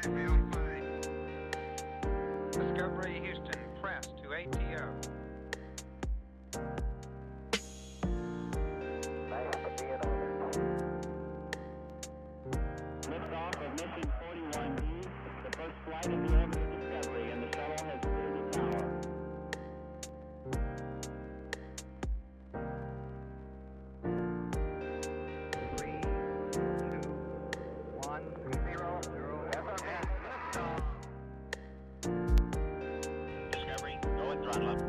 I feel fine. Discovery Houston, press to ATO. Thanks for being on it. Liftoff of mission 41D, the first flight in the orbit of Discovery, and the shuttle has cleared the tower. 3, 2, 1, 0, 0. Discovery, go and throttle up.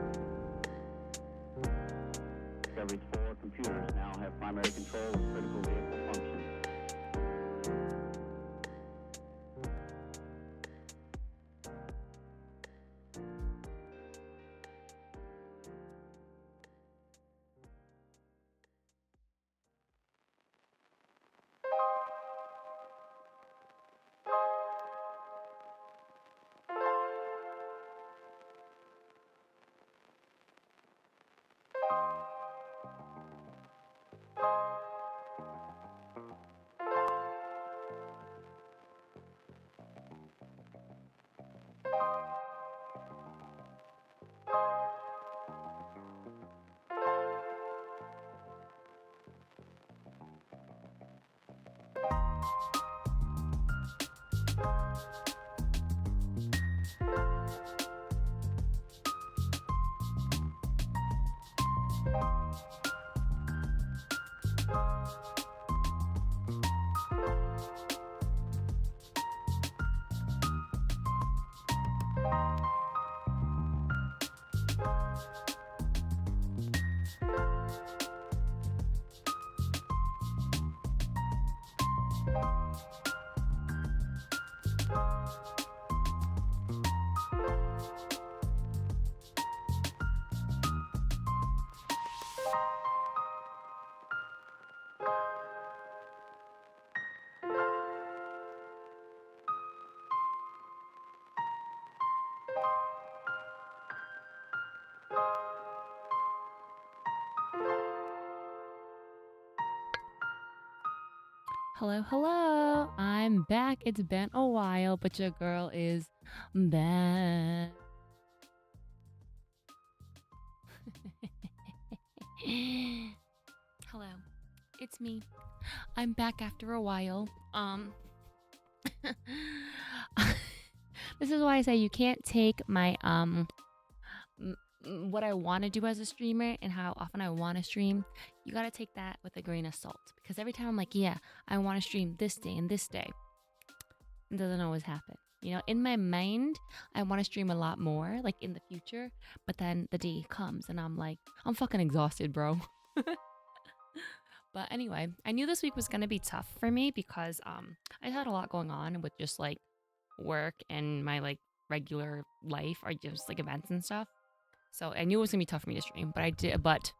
Discovery's 4 computers now have primary control of critical vehicle functions. Hello, hello. I'm back. It's been a while, but your girl is back. Hello. It's me. I'm back after a while. This is why I say you can't take my what I want to do as a streamer and how often I want to stream. You got to take that with a grain of salt, because every time I'm like, yeah, I want to stream this day and this day, it doesn't always happen. You know, in my mind, I want to stream a lot more, like in the future, but then the day comes and I'm like, I'm fucking exhausted, bro. But anyway, I knew this week was going to be tough for me because I had a lot going on with just like work and my like regular life, or just like events and stuff. So I knew it was gonna be tough for me to stream, but I did. But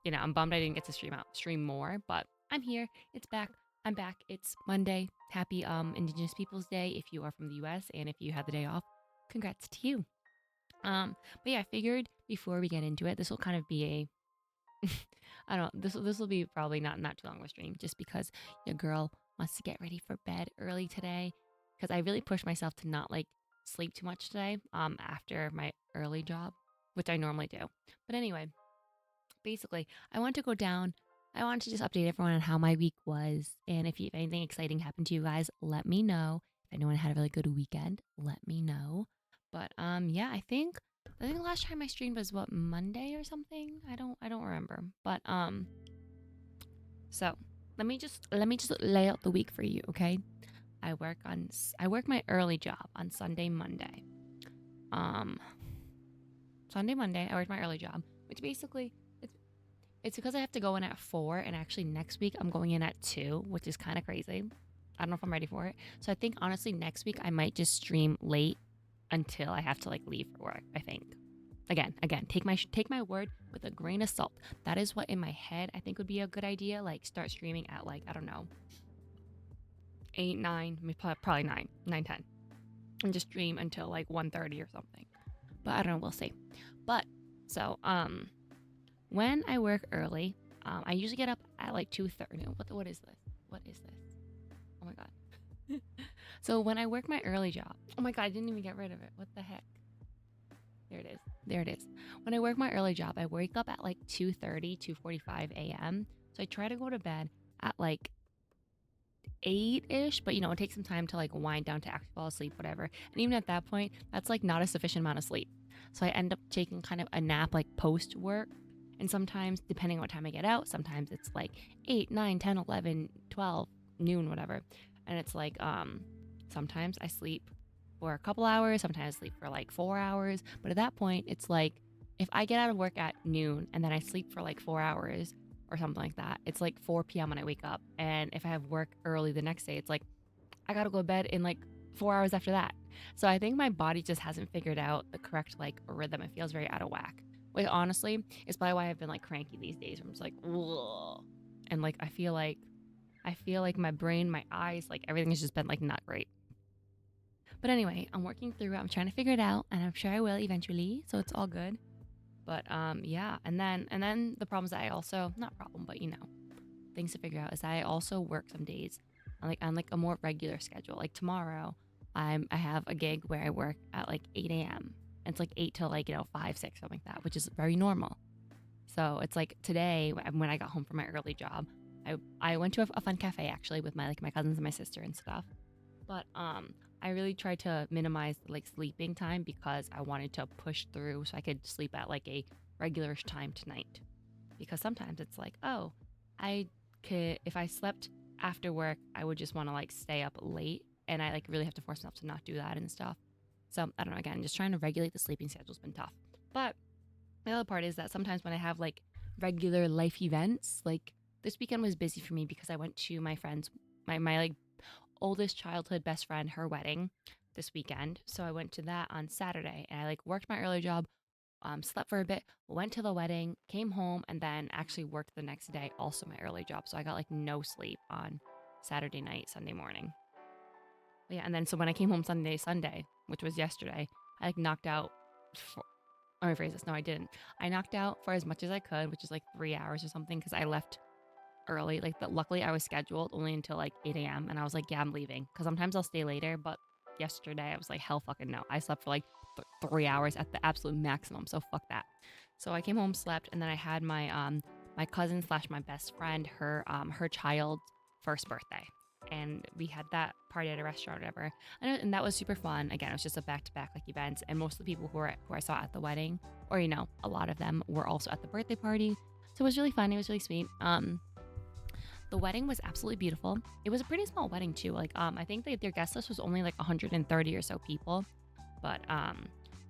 you know, I'm bummed I didn't get to stream more. But I'm here. It's back. I'm back. It's Monday. Happy Indigenous Peoples Day if you are from the U.S. and if you had the day off, congrats to you. But yeah, I figured before we get into it, this will kind of be a I don't know. This will be probably not too long of a stream, just because your girl wants to get ready for bed early today. Because I really pushed myself to not like sleep too much today. After my early job, which I normally do. But anyway, basically, I want to go down. I want to just update everyone on how my week was, and if anything exciting happened to you guys, let me know. If anyone had a really good weekend, let me know. But yeah, I think the last time I streamed was what, Monday or something. I don't remember. But so let me just lay out the week for you, okay? I work my early job on Sunday, Monday. Sunday, Monday, I worked my early job, which basically it's because I have to go in at 4, and actually next week I'm going in at 2, which is kind of crazy. I don't know if I'm ready for it. So I think honestly next week I might just stream late until I have to like leave for work, I think. Again, take my word with a grain of salt. That is what in my head I think would be a good idea. Like start streaming at like, I don't know, 8, 9, probably 9, 10. And just stream until like 1:30 or something. But I don't know, we'll see. But so when I work early, I usually get up at like 2:30. What is this? Oh my god. So when I work my early job, oh my God, I didn't even get rid of it. What the heck? There it is. There it is. When I work my early job, I wake up at like 2:30, 2:45 a.m. So I try to go to bed at like 8-ish, but it takes some time to like wind down to actually fall asleep, whatever. And even at that point, that's like not a sufficient amount of sleep. So I end up taking kind of a nap like post work. And sometimes, depending on what time I get out, sometimes it's like 8, 9, 10, 11, 12, noon, whatever. And it's like, sometimes I sleep for a couple hours, sometimes I sleep for like 4 hours. But at that point, it's like, if I get out of work at noon and then I sleep for like 4 hours, or something like that. It's like 4 p.m. when I wake up. And if I have work early the next day, it's like I gotta go to bed in like 4 hours after that. So I think my body just hasn't figured out the correct like rhythm. It feels very out of whack. Which honestly is probably why I've been like cranky these days. I'm just like, ugh. And like I feel like my brain, my eyes, like everything has just been like not great. But anyway, I'm working through it. I'm trying to figure it out, and I'm sure I will eventually. So it's all good. But yeah, and then the problems that I also, not problem, but things to figure out is that I also work some days on like a more regular schedule. Like tomorrow, I have a gig where I work at like 8 a.m. It's like 8 till like 5, 6, something like that, which is very normal. So it's like today when I got home from my early job, I went to a fun cafe actually with my cousins and my sister and stuff. But I really tried to minimize like sleeping time because I wanted to push through so I could sleep at like a regularish time tonight. Because sometimes it's like, oh, I could if I slept after work, I would just want to like stay up late, and I like really have to force myself to not do that and stuff. So I don't know. Again, just trying to regulate the sleeping schedule's been tough. But the other part is that sometimes when I have like regular life events, like this weekend was busy for me because I went to my friend's my like oldest childhood best friend, her wedding this weekend. So I went to that on Saturday, and I like worked my early job, slept for a bit, went to the wedding, came home, and then actually worked the next day, also my early job. So I got like no sleep on Saturday night, Sunday morning. But yeah, and then so when I came home Sunday, which was yesterday, I like knocked out. For, let me rephrase this. No, I didn't. I knocked out for as much as I could, which is like 3 hours or something, because I left early. Like, luckily, I was scheduled only until like 8 a.m. And I was like, yeah, I'm leaving. Because sometimes I'll stay later. But yesterday, I was like, hell fucking no. I slept for like 3 hours at the absolute maximum. So fuck that. So I came home, slept, and then I had my cousin slash my best friend, her child's first birthday. And we had that party at a restaurant or whatever. And that was super fun. Again, it was just a back-to-back like events. And most of the people who I saw at the wedding, or a lot of them were also at the birthday party. So it was really fun. It was really sweet. The wedding was absolutely beautiful. It was a pretty small wedding too. Like I think their guest list was only like 130 or so people. But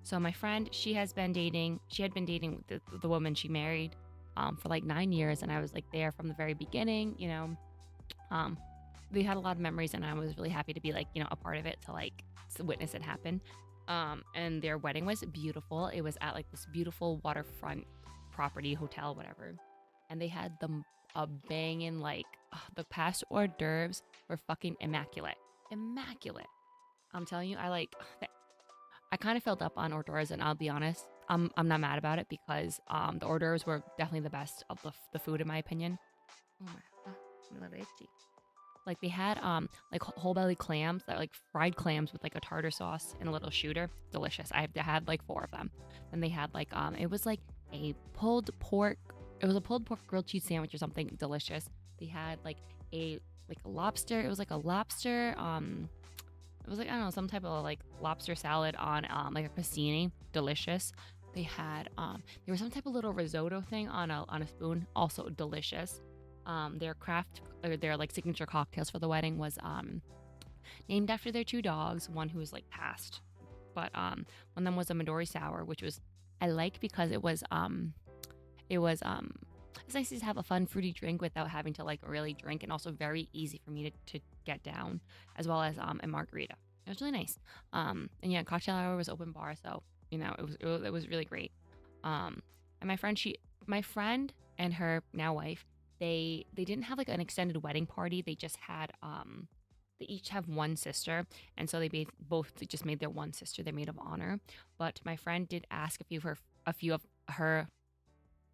so my friend, she had been dating the woman she married for like 9 years, and I was like there from the very beginning. They had a lot of memories, and I was really happy to be like a part of it, to witness it happen. And their wedding was beautiful. It was at like this beautiful waterfront property, hotel, whatever. And they had a banging like the past hors d'oeuvres were fucking immaculate. Immaculate. I'm telling you, I kind of filled up on hors d'oeuvres, and I'll be honest, I'm not mad about it because the hors d'oeuvres were definitely the best of the food in my opinion. Oh my, I'm a little itchy. Like they had like whole belly clams that like fried clams with like a tartar sauce and a little shooter. Delicious. I had like 4 of them. And they had like it was like a pulled pork. It was a pulled pork grilled cheese sandwich or something delicious. They had like a lobster. It was like a lobster. It was like I don't know, some type of like lobster salad on like a crostini. Delicious. They had there was some type of little risotto thing on a spoon. Also delicious. Their like signature cocktails for the wedding was named after their 2 dogs. One who was like passed, but one of them was a Midori sour, which was I like because it's nice to have a fun fruity drink without having to like really drink, and also very easy for me to get down, as well as a margarita. It was really nice. And yeah, cocktail hour was open bar, so it was really great. And my friend and her now wife, they didn't have like an extended wedding party. They just had they each have one sister, and so both just made their one sister their maid of honor. But my friend did ask a few of her.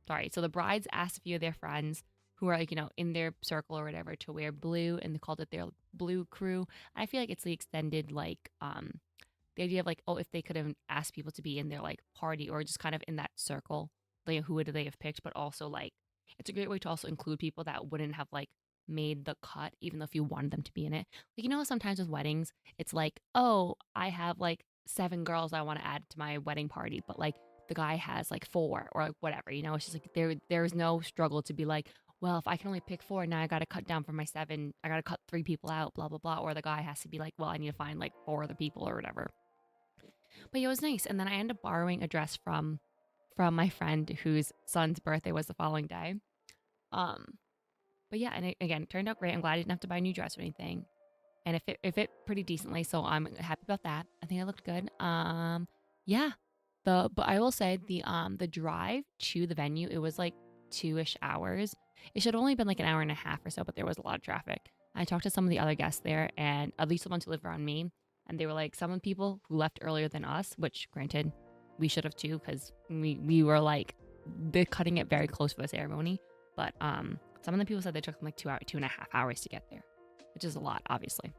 Sorry, so the brides asked a few of their friends who are like, in their circle or whatever to wear blue, and they called it their blue crew. I feel like it's the extended like the idea of like, oh, if they could have asked people to be in their like party or just kind of in that circle, like who would they have picked? But also like it's a great way to also include people that wouldn't have like made the cut, even though if you wanted them to be in it. Like sometimes with weddings, it's like, oh, I have like 7 girls I want to add to my wedding party, but like the guy has like 4 or like whatever. It's just like there's no struggle to be like, well, if I can only pick 4, now I got to cut down from my 7. I got to cut 3 people out, blah blah blah. Or the guy has to be like, well, I need to find like 4 other people or whatever. But yeah, it was nice. And then I ended up borrowing a dress from my friend whose son's birthday was the following day. Um, but yeah, and again, it turned out great. I'm glad I didn't have to buy a new dress or anything, and it fit pretty decently. So I'm happy about that. I think it looked good. Yeah. But I will say the drive to the venue, it was like 2-ish hours. It should have only been like an hour and a half or so, but there was a lot of traffic. I talked to some of the other guests there, and at least the ones who live around me, and they were like some of the people who left earlier than us, which granted we should have too, because we were like they're cutting it very close for the ceremony. But some of the people said they took them like 2.5 hours to get there, which is a lot, obviously.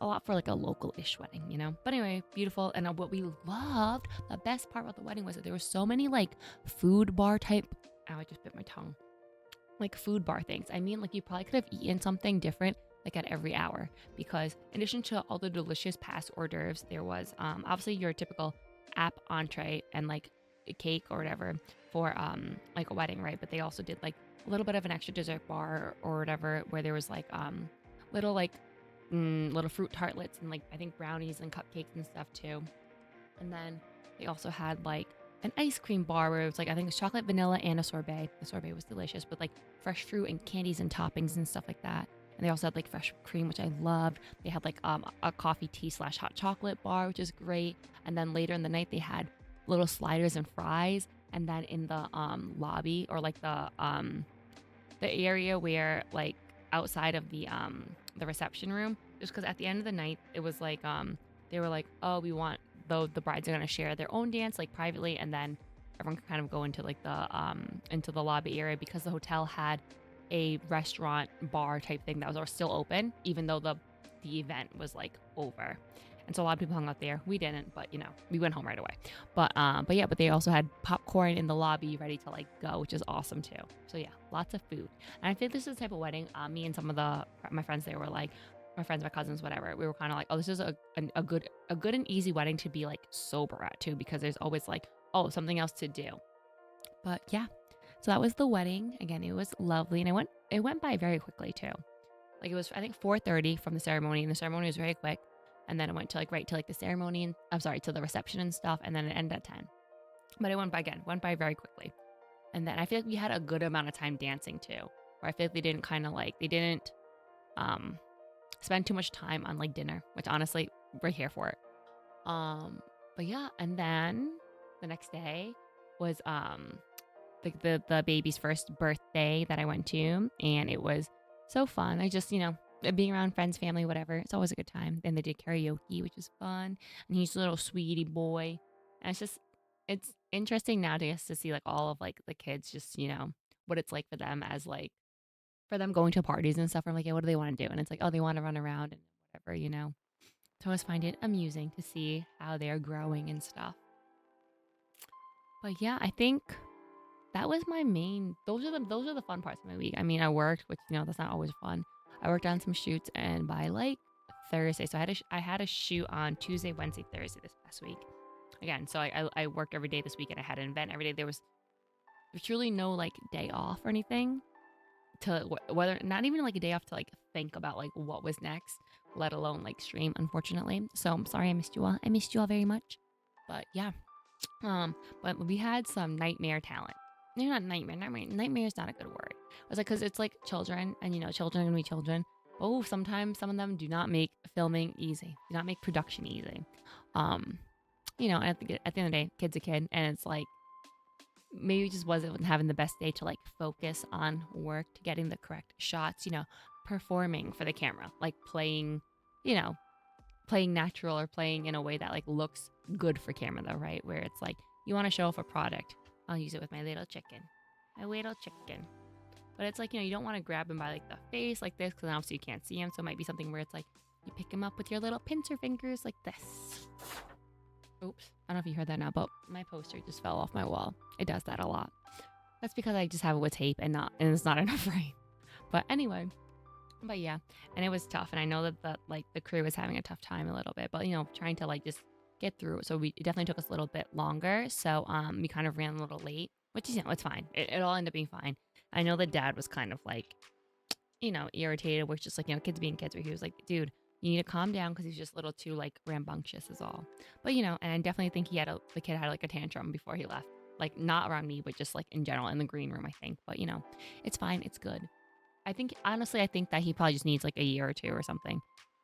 A lot for like a local-ish wedding. But anyway, beautiful. And what we loved, the best part about the wedding was that there were so many like food bar type. Oh, I just bit my tongue. Like food bar things. I mean, like you probably could have eaten something different like at every hour, because in addition to all the delicious past hors d'oeuvres, there was obviously your typical app entree and like a cake or whatever for like a wedding, right? But they also did like a little bit of an extra dessert bar or whatever, where there was like little like little fruit tartlets and like I think brownies and cupcakes and stuff too. And then they also had like an ice cream bar where it was like I think it's chocolate, vanilla, and a sorbet. The sorbet was delicious with like fresh fruit and candies and toppings and stuff like that. And they also had like fresh cream, which I loved. They had like a coffee tea / hot chocolate bar, which is great. And then later in the night, they had little sliders and fries. And then in the lobby, or like the area where like outside of the reception room, just because at the end of the night it was like they were like, oh, we want the brides are gonna share their own dance like privately, and then everyone could kind of go into like into the lobby area, because the hotel had a restaurant bar type thing that was still open even though the event was like over. And so a lot of people hung out there. We didn't, but we went home right away. But yeah, but they also had popcorn in the lobby ready to like go, which is awesome too. So yeah, lots of food. And I think this is the type of wedding me and some of my friends there were like, my friends, my cousins, whatever, we were kind of like, oh, this is a good and easy wedding to be like sober at too, because there's always like, oh, something else to do. But yeah, so that was the wedding. Again, it was lovely, and it went by very quickly too. Like it was, I think 4:30 from the ceremony, and the ceremony was very quick. And then it went to like right to like the ceremony, and I'm sorry, to the reception and stuff, and then it ended at 10. But it went by very quickly. And then I feel like we had a good amount of time dancing too, where I feel like they didn't spend too much time on like dinner, which honestly we're here for it. But yeah, and then the next day was the baby's first birthday that I went to, and it was so fun. I just being around friends, family, whatever, it's always a good time. Then they did karaoke, which was fun, and he's a little sweetie boy. And it's interesting nowadays to see like all of like the kids, just what it's like for them, as like for them going to parties and stuff. I'm like, yeah, what do they want to do? And it's like, oh, they want to run around and whatever. So I always find it amusing to see how they're growing and stuff. But yeah, I think that was my main. Those are the fun parts of my week. I mean, I worked, which that's not always fun. I worked on some shoots, and by like Thursday, so I had a shoot on Tuesday, Wednesday, Thursday this past week. Again, so I worked every day this week, and I had an event every day. There was truly no like day off or anything, to whether not even like a day off to like think about like what was next, let alone like stream, unfortunately. So I'm sorry I missed you all. I missed you all very much. But yeah, but we had some nightmare talent. They're not nightmare. Nightmare is not a good word. I was like, because it's like children, and children are gonna be children. Oh, sometimes some of them do not make filming easy. Do not make production easy. And at the end of the day, kid's a kid, and it's like maybe just wasn't having the best day to like focus on work, to getting the correct shots. Performing for the camera, like playing natural, or playing in a way that like looks good for camera, though, right? Where it's like you want to show off a product. I'll use it with my little chicken. My little chicken. But it's like, you don't want to grab him by like the face like this because obviously you can't see him. So it might be something where it's like you pick him up with your little pincer fingers like this. Oops. I don't know if you heard that now, but my poster just fell off my wall. It does that a lot. That's because I just have it with tape and it's not enough frame. But anyway. But yeah, and it was tough. And I know that the crew was having a tough time a little bit, but trying to like just get through it. So it definitely took us a little bit longer. So we kind of ran a little late, which is, it's fine. It all ended up being fine. I know the dad was kind of like, irritated, which just like, kids being kids, where he was like, dude, you need to calm down because he's just a little too like rambunctious is all. But and I definitely think the kid had like a tantrum before he left. Like not around me, but just like in general in the green room, I think. But it's fine. It's good. I think that he probably just needs like a year or two or something.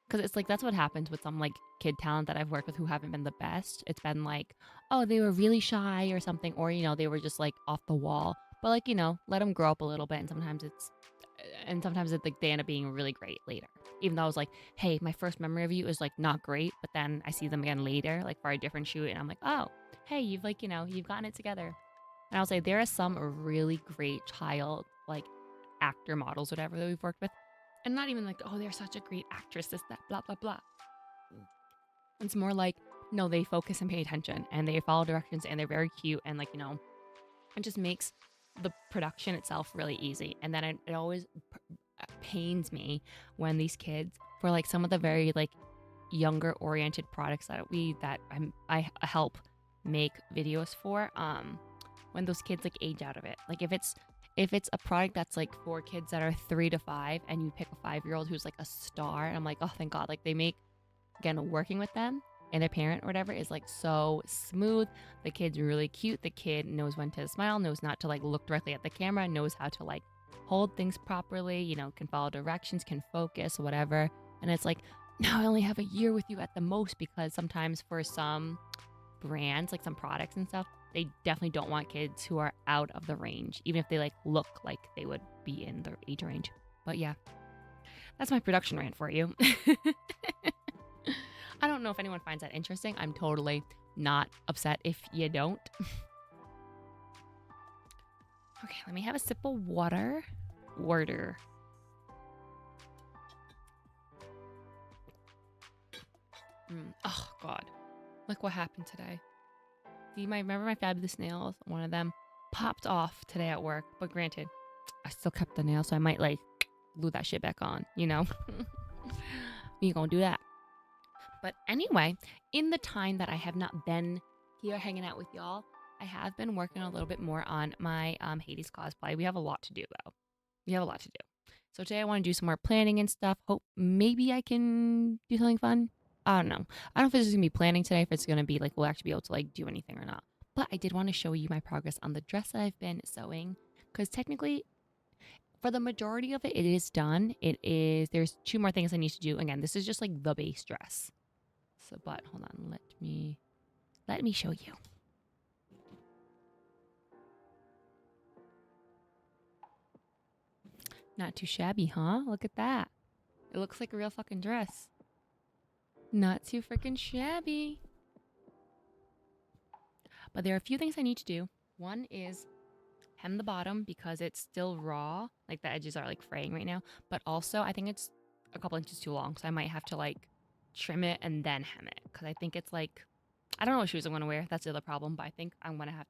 Because it's like, that's what happens with some like kid talent that I've worked with who haven't been the best. It's been like, oh, they were really shy or something. Or, they were just like off the wall. But like, let them grow up a little bit. And sometimes like they end up being really great later. Even though I was like, hey, my first memory of you is like not great. But then I see them again later, like for a different shoot. And I'm like, oh, hey, you've like, you've gotten it together. And I'll say there are some really great child like actor models, whatever, that we've worked with. And not even like, oh, they're such a great actress, this, that, blah, blah, blah. It's more like, no, they focus and pay attention and they follow directions and they're very cute. And like, it just makes the production itself really easy. And then it always pains me when these kids, for like some of the very like younger oriented products that I help make videos for, when those kids like age out of it. Like if it's a product that's like for kids that are 3 to 5 and you pick a 5-year-old who's like a star, and I'm like, oh, thank God. Like they make, again, working with them and their parent or whatever is like so smooth. The kid's really cute. The kid knows when to smile, knows not to like look directly at the camera, knows how to like hold things properly, can follow directions, can focus, whatever. And it's like, now I only have a year with you at the most, because sometimes for some brands, like some products and stuff, they definitely don't want kids who are out of the range, even if they like look like they would be in the age range. But yeah, that's my production rant for you. I don't know if anyone finds that interesting. I'm totally not upset if you don't. Okay, let me have a sip of water. Oh God, look what happened today. Remember my fabulous nails? One of them popped off today at work. But granted, I still kept the nail, so I might like glue that shit back on, We ain't gonna do that. But anyway, in the time that I have not been here hanging out with y'all, I have been working a little bit more on my Hades cosplay. We have a lot to do, though. So today I want to do some more planning and stuff. Hope maybe I can do something fun. I don't know. I don't know if it's just going to be planning today, if it's going to be like we'll actually be able to like do anything or not. But I did want to show you my progress on the dress that I've been sewing, because technically, for the majority of it, it is done. There's 2 more things I need to do. Again, this is just like the base dress. So, but hold on, let me show you. Not too shabby, huh? Look at that. It looks like a real fucking dress. Not too freaking shabby. But there are a few things I need to do. One is hem the bottom because it's still raw. Like the edges are like fraying right now. But also I think it's a couple inches too long. So I might have to like trim it and then hem it. Because I think it's like, I don't know what shoes I'm going to wear. That's the other problem. But I think I'm going to have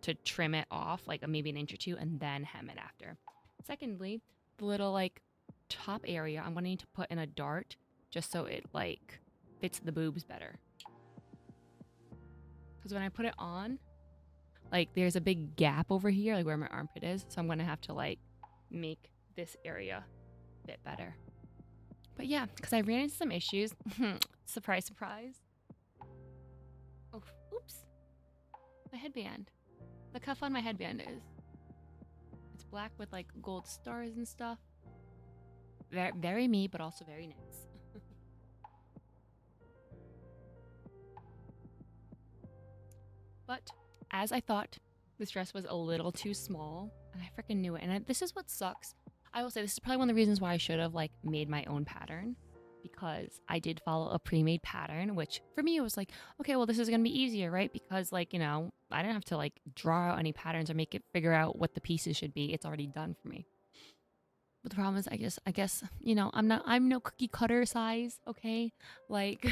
to trim it off like maybe an inch or 2 and then hem it after. Secondly, the little like top area, I'm going to need to put in a dart just so it like fits the boobs better. Because when I put it on, like there's a big gap over here, like where my armpit is. So I'm going to have to like make this area fit better. But yeah, because I ran into some issues. Surprise, surprise. Oh, oops. My headband. The cuff on my headband is. It's black with like gold stars and stuff. Very, very me, but also very nice. But as I thought, this dress was a little too small, and I freaking knew it. And this is what sucks. I will say this is probably one of the reasons why I should have like made my own pattern, because I did follow a pre-made pattern, which for me it was like, okay, well this is gonna be easier, right? Because like, I didn't have to like draw out any patterns or figure out what the pieces should be. It's already done for me. But the problem is, I guess, I'm no cookie cutter size, okay? Like,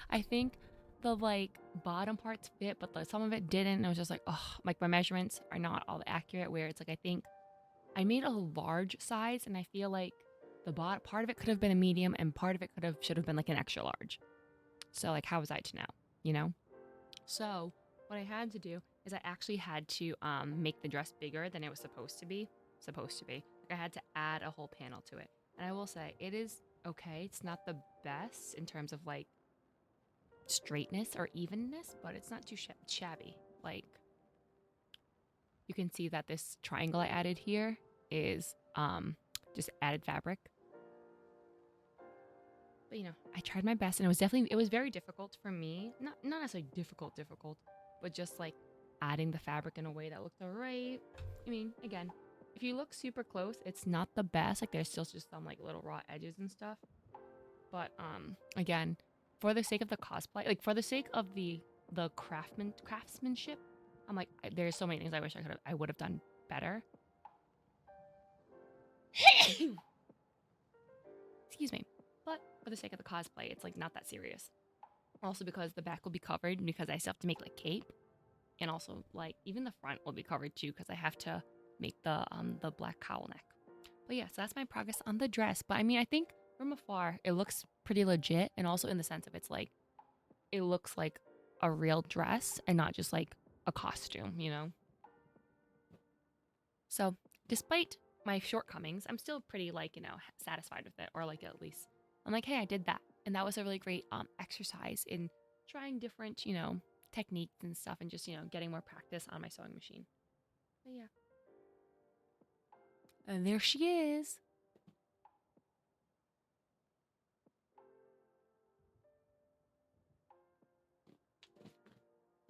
I think the like bottom parts fit, but some of it didn't. And it was just like, oh, like my measurements are not all accurate. Where it's like, I think I made a large size, and I feel like the bottom part of it could have been a medium, and part of it should have been like an extra large. So like, how was I to know? You know? So what I had to do is I actually had to make the dress bigger than it was supposed to be. Like, I had to add a whole panel to it. And I will say it is okay. It's not the best in terms of like straightness or evenness, but it's not too shabby. Like, you can see that this triangle I added here is just added fabric. But I tried my best, and it was very difficult for me. Not necessarily difficult, but just like adding the fabric in a way that looked alright. I mean, again, if you look super close, it's not the best. Like, there's still just some like little raw edges and stuff. But again, for the sake of the cosplay, like for the sake of the craftsmanship, I'm like, there's so many things I wish I would have done better. Excuse me. But for the sake of the cosplay, it's like not that serious. Also because the back will be covered, because I still have to make like cape, and also like even the front will be covered too, because I have to make the black cowl neck. But yeah, so that's my progress on the dress. But I mean, I think from afar it looks pretty legit, and also in the sense of it's like it looks like a real dress and not just like a costume, So despite my shortcomings, I'm still pretty like satisfied with it, or like at least I'm like, hey, I did that, and that was a really great exercise in trying different techniques and stuff, and just getting more practice on my sewing machine. But yeah, and there she is.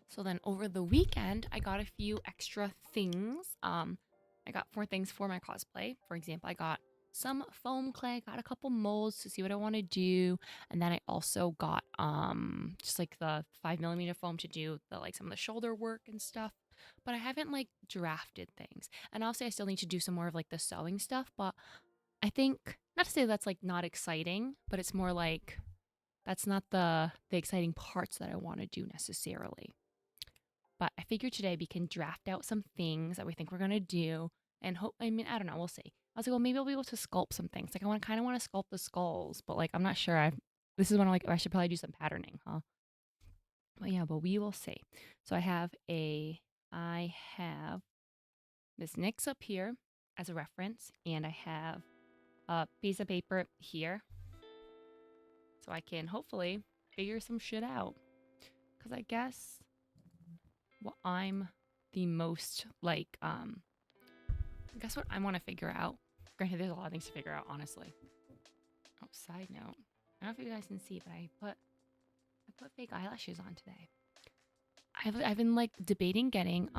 So then over the weekend, I got a few extra things. I got 4 things for my cosplay. For example, I got some foam clay, got a couple molds to see what I want to do, and then I also got just like the 5mm foam to do the like some of the shoulder work and stuff. But I haven't like drafted things, and obviously I still need to do some more of like the sewing stuff. But I think, not to say that's like not exciting, but it's more like that's not the exciting parts that I want to do necessarily. But I figured today we can draft out some things that we think we're gonna do, and hope. I mean, I don't know. We'll see. I was like, well, maybe I'll be able to sculpt some things. Like, I kind of want to sculpt the skulls, but like, I'm not sure. This is when I'm like, oh, I should probably do some patterning, huh? But yeah, but we will see. So I have Miss Nix up here as a reference, and I have a piece of paper here, so I can hopefully figure some shit out. Cause I guess what I'm the most like guess what I want to figure out. Granted, there's a lot of things to figure out, honestly. Oh, side note, I don't know if you guys can see, but I put fake eyelashes on today. I've been like debating getting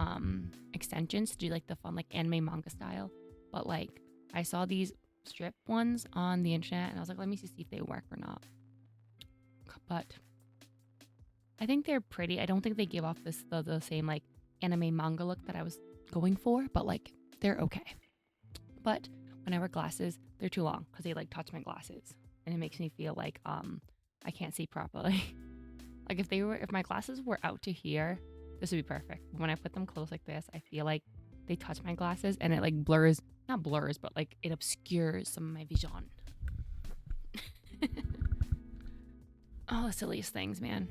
extensions to do like the fun like anime manga style, but like I saw these strip ones on the internet, and I was like, let me see if they work or not. But I think they're pretty. I don't think they give off the same like anime manga look that I was going for, but like they're okay. But when I wear glasses, they're too long because they like touch my glasses, and it makes me feel like I can't see properly. Like if my glasses were out to here, this would be perfect. When I put them close like this, I feel like they touch my glasses, and it like not blurs, but like it obscures some of my vision. Oh, the silliest things, man.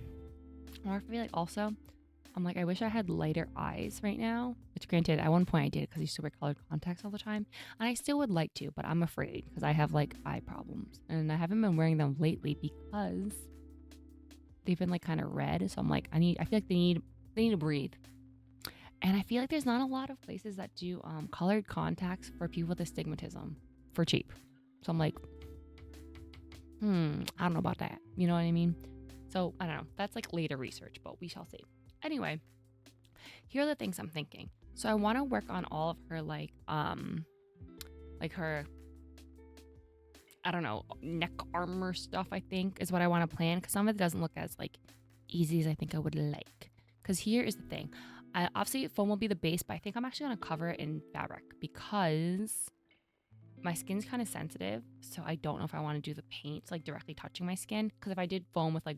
Or I feel like also, I'm like, I wish I had lighter eyes right now. Which granted, at one point I did because I used to wear colored contacts all the time. And I still would like to, but I'm afraid because I have like eye problems. And I haven't been wearing them lately because they've been like kind of red. So I'm like, I feel like they need to breathe. And I feel like there's not a lot of places that do colored contacts for people with astigmatism for cheap. So I'm like, I don't know about that. You know what I mean? So I don't know. That's like later research, but we shall see. Anyway, here are the things I'm thinking. So I want to work on all of her like her, I don't know, neck armor stuff, I think is what I want to plan, because some of it doesn't look as like easy as I think I would like. Because here is the thing. Obviously foam will be the base, but I think I'm actually going to cover it in fabric because my skin's kind of sensitive, so I don't know if I want to do the paint like directly touching my skin. Because if I did foam with like,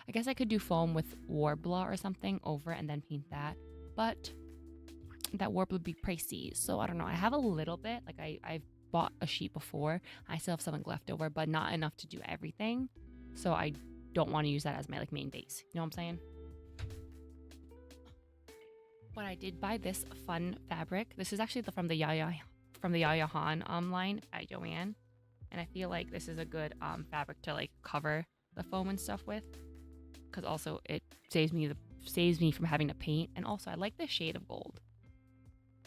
I guess I could do foam with Warbler or something over it and then paint that. But that Warbler would be pricey, so I don't know. I have a little bit. Like I've bought a sheet before. I still have something left over, but not enough to do everything. So I don't want to use that as my like main base. You know what I'm saying? But I did buy this fun fabric. This is actually from the Yaya Han line at Joann, and I feel like this is a good fabric to like cover the foam and stuff with, because also it saves me from having to paint, and also I like the shade of gold.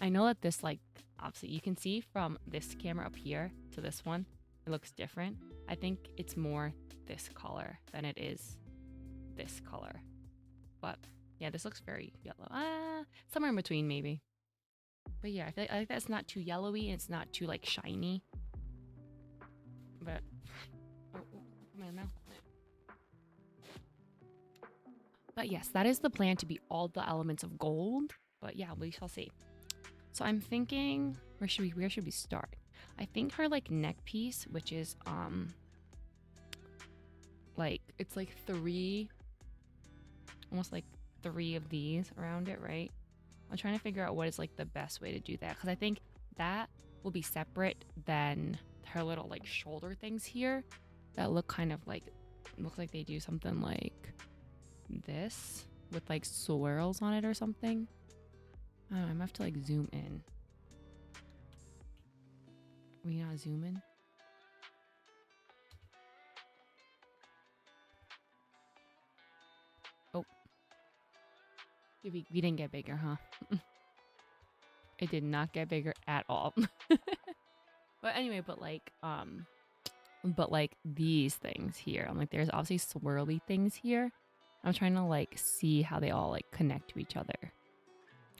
I know that this, like, obviously you can see from this camera up here to this one, it looks different. I think it's more this color than it is this color, but yeah, this looks very yellow. Somewhere in between maybe. But yeah, I like that it's not too yellowy and it's not too like shiny. But oh, come on now. But yes, that is the plan, to be all the elements of gold. But yeah, we shall see. So I'm thinking, where should we start? I think her like neck piece, which is like it's like almost like 3 of these around it, right? I'm trying to figure out what is like the best way to do that, because I think that will be separate than her little like shoulder things here that look kind of like, looks like they do something like this with like swirls on it or something. I don't know, I might have to like zoom in. Are we not zooming? Oh. We didn't get bigger, huh? It did not get bigger at all. But anyway, but like these things here, I'm like, there's obviously swirly things here. I'm trying to like see how they all like connect to each other,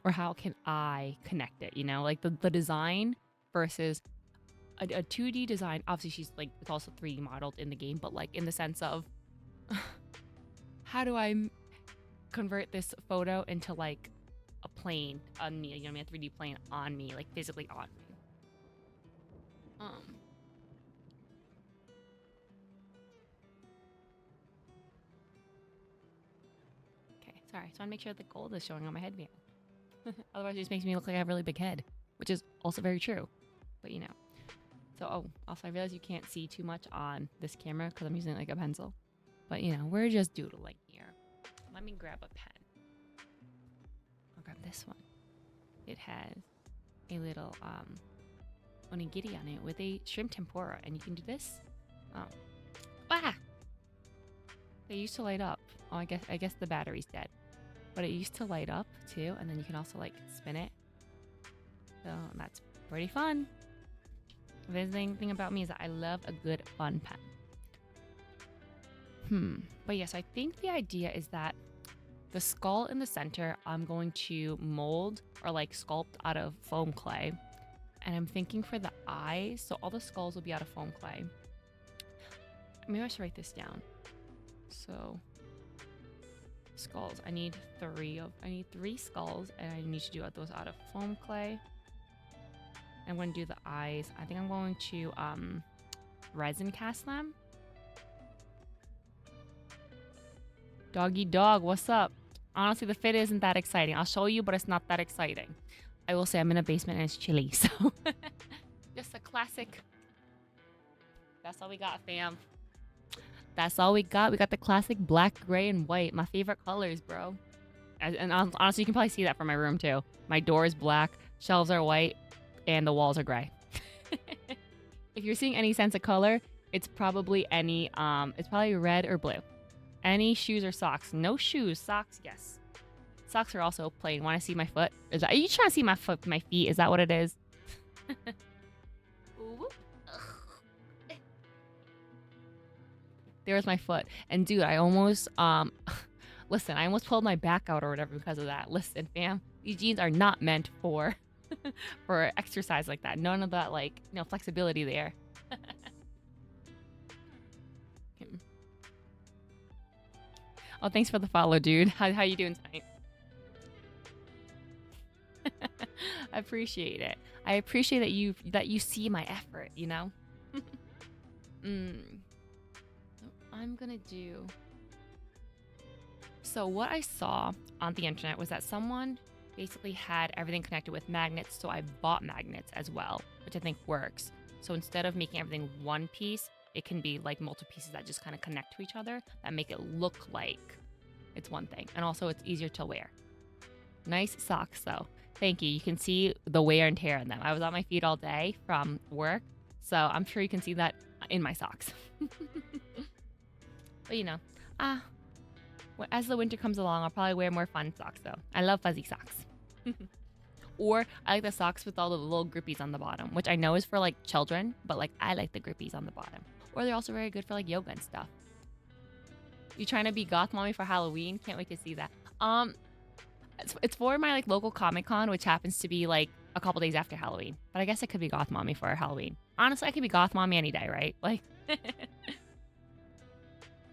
or how can I connect it, you know, like the design versus a 2D design. Obviously she's like, it's also 3D modeled in the game, but like in the sense of how do I convert this photo into like a plane on me, you know what I mean, a 3D plane on me, like physically on me. Okay, sorry, just want to make sure the gold is showing on my headband. Otherwise it just makes me look like I have a really big head, which is also very true, but you know. So also I realize you can't see too much on this camera because I'm using like a pencil, but you know, we're just doodling here. Let me grab a pen. I'll grab this one. It has a little onigiri on it with a shrimp tempura, and you can do this. They used to light up. Oh, I guess the battery's dead, but it used to light up too, and then you can also like spin it. So that's pretty fun. The thing about me is that I love a good fun pen. But yes, I think the idea is that the skull in the center, I'm going to mold or like sculpt out of foam clay. And I'm thinking for the eyes, so all the skulls will be out of foam clay. Maybe I should write this down. So skulls, I need 3 skulls, and I need to do those out of foam clay. I'm going to do the eyes. I think I'm going to resin cast them. Doggy dog, what's up? Honestly, the fit isn't that exciting. I'll show you, but it's not that exciting. I will say I'm in a basement and it's chilly, so just a classic. That's all we got, fam. That's all we got. We got the classic black, gray, and white. My favorite colors, bro. And honestly, you can probably see that from my room too. My door is black, shelves are white, and the walls are gray. If you're seeing any sense of color, it's probably it's probably red or blue. Any shoes or socks? No shoes. Socks, yes. Socks are also plain. Want to see my foot? Are you trying to see my foot, my feet? Is that what it is? There's my foot. And dude, I almost listen, I almost pulled my back out or whatever because of that. Listen, fam, these jeans are not meant for for exercise like that. None of that, like, you know, flexibility there. Oh, thanks for the follow, dude. How you doing tonight? I appreciate it. I appreciate that you see my effort, you know? I'm gonna do. So what I saw on the internet was that someone basically had everything connected with magnets, so I bought magnets as well, which I think works. So instead of making everything one piece, it can be like multiple pieces that just kind of connect to each other that make it look like it's one thing. And also it's easier to wear. Nice socks though. Thank you. You can see the wear and tear in them. I was on my feet all day from work, so I'm sure you can see that in my socks. But you know, as the winter comes along, I'll probably wear more fun socks though. I love fuzzy socks. Or I like the socks with all the little grippies on the bottom, which I know is for like children, but like I like the grippies on the bottom. Or they're also very good for like yoga and stuff. You trying to be goth mommy for Halloween? Can't wait to see that. It's for my like local Comic Con, which happens to be like a couple days after Halloween. But I guess I could be goth mommy for Halloween. Honestly, I could be goth mommy any day, right? Like,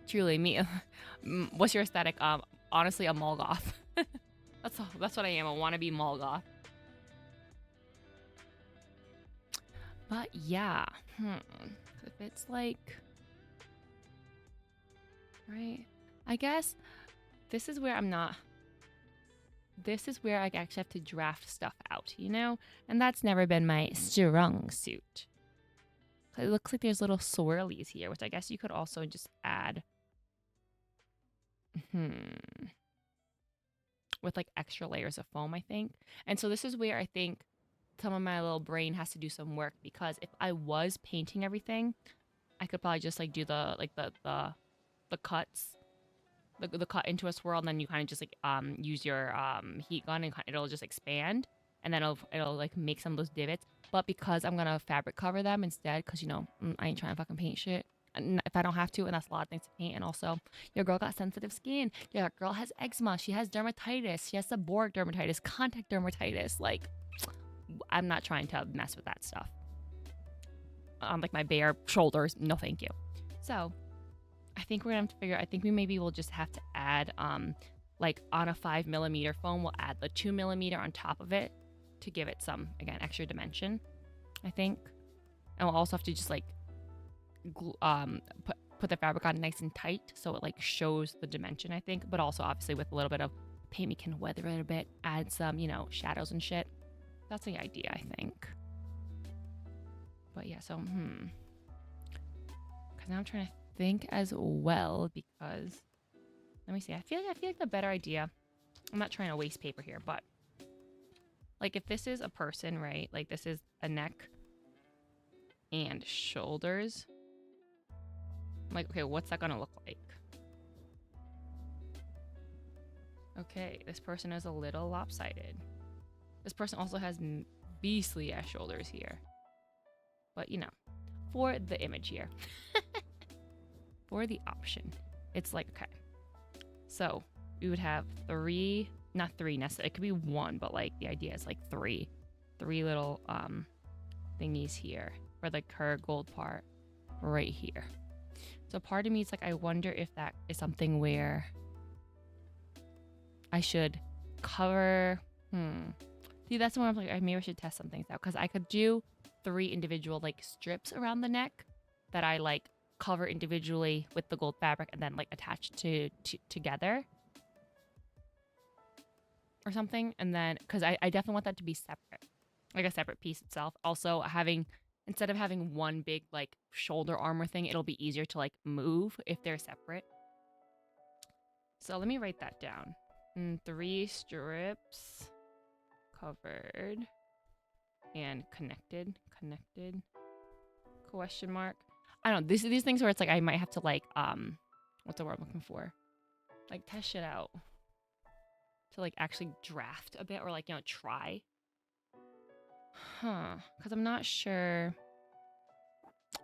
truly, me. What's your aesthetic? Honestly, a mall goth. That's what I am. A wannabe mall goth. But yeah, if it's like, right? I guess this is where I'm not. This is where I actually have to draft stuff out, you know? And that's never been my strong suit. It looks like there's little swirlies here, which I guess you could also just add. With like extra layers of foam, I think. And so this is where I think some of my little brain has to do some work, because if I was painting everything, I could probably just like do the cuts. The cut into a swirl, and then you kind of just like use your heat gun, and it'll just expand, and then it'll like make some of those divots. But because I'm gonna fabric cover them instead, because you know I ain't trying to fucking paint shit, and if I don't have to, and that's a lot of things to paint. And also, your girl got sensitive skin. Your girl has eczema. She has dermatitis. She has seborrheic dermatitis, contact dermatitis. Like, I'm not trying to mess with that stuff. Like my bare shoulders, no thank you. So I think we're gonna have to figure. I think we maybe will just have to add, like on a 5mm foam, we'll add the 2mm on top of it to give it some, again, extra dimension. I think, and we'll also have to just like, put the fabric on nice and tight so it like shows the dimension. I think, but also obviously with a little bit of paint, we can weather it a bit, add some, you know, shadows and shit. That's the idea, I think. But yeah, so because now I'm trying to think as well, because let me see, I feel like the better idea, I'm not trying to waste paper here, but like if this is a person, right, like this is a neck and shoulders, I'm like, okay, what's that gonna look like? Okay, this person is a little lopsided. This person also has beastly ass shoulders here, but you know, for the image here. For the option, it's like, okay, so we would have not three necessarily, it could be one, but like the idea is like three little thingies here for the her gold part right here. So part of me is like, I wonder if that is something where I should cover. See, that's where I'm like, maybe I should test some things out, because I could do 3 individual like strips around the neck that I like cover individually with the gold fabric and then like attach together or something. And then, because I definitely want that to be separate, like a separate piece itself. Also, instead of having one big like shoulder armor thing, it'll be easier to like move if they're separate. So let me write that down. 3 strips covered and connected question mark. I don't know, these things where it's like I might have to like what's the word I'm looking for? Like test shit out. To like actually draft a bit, or like, you know, try. Because I'm not sure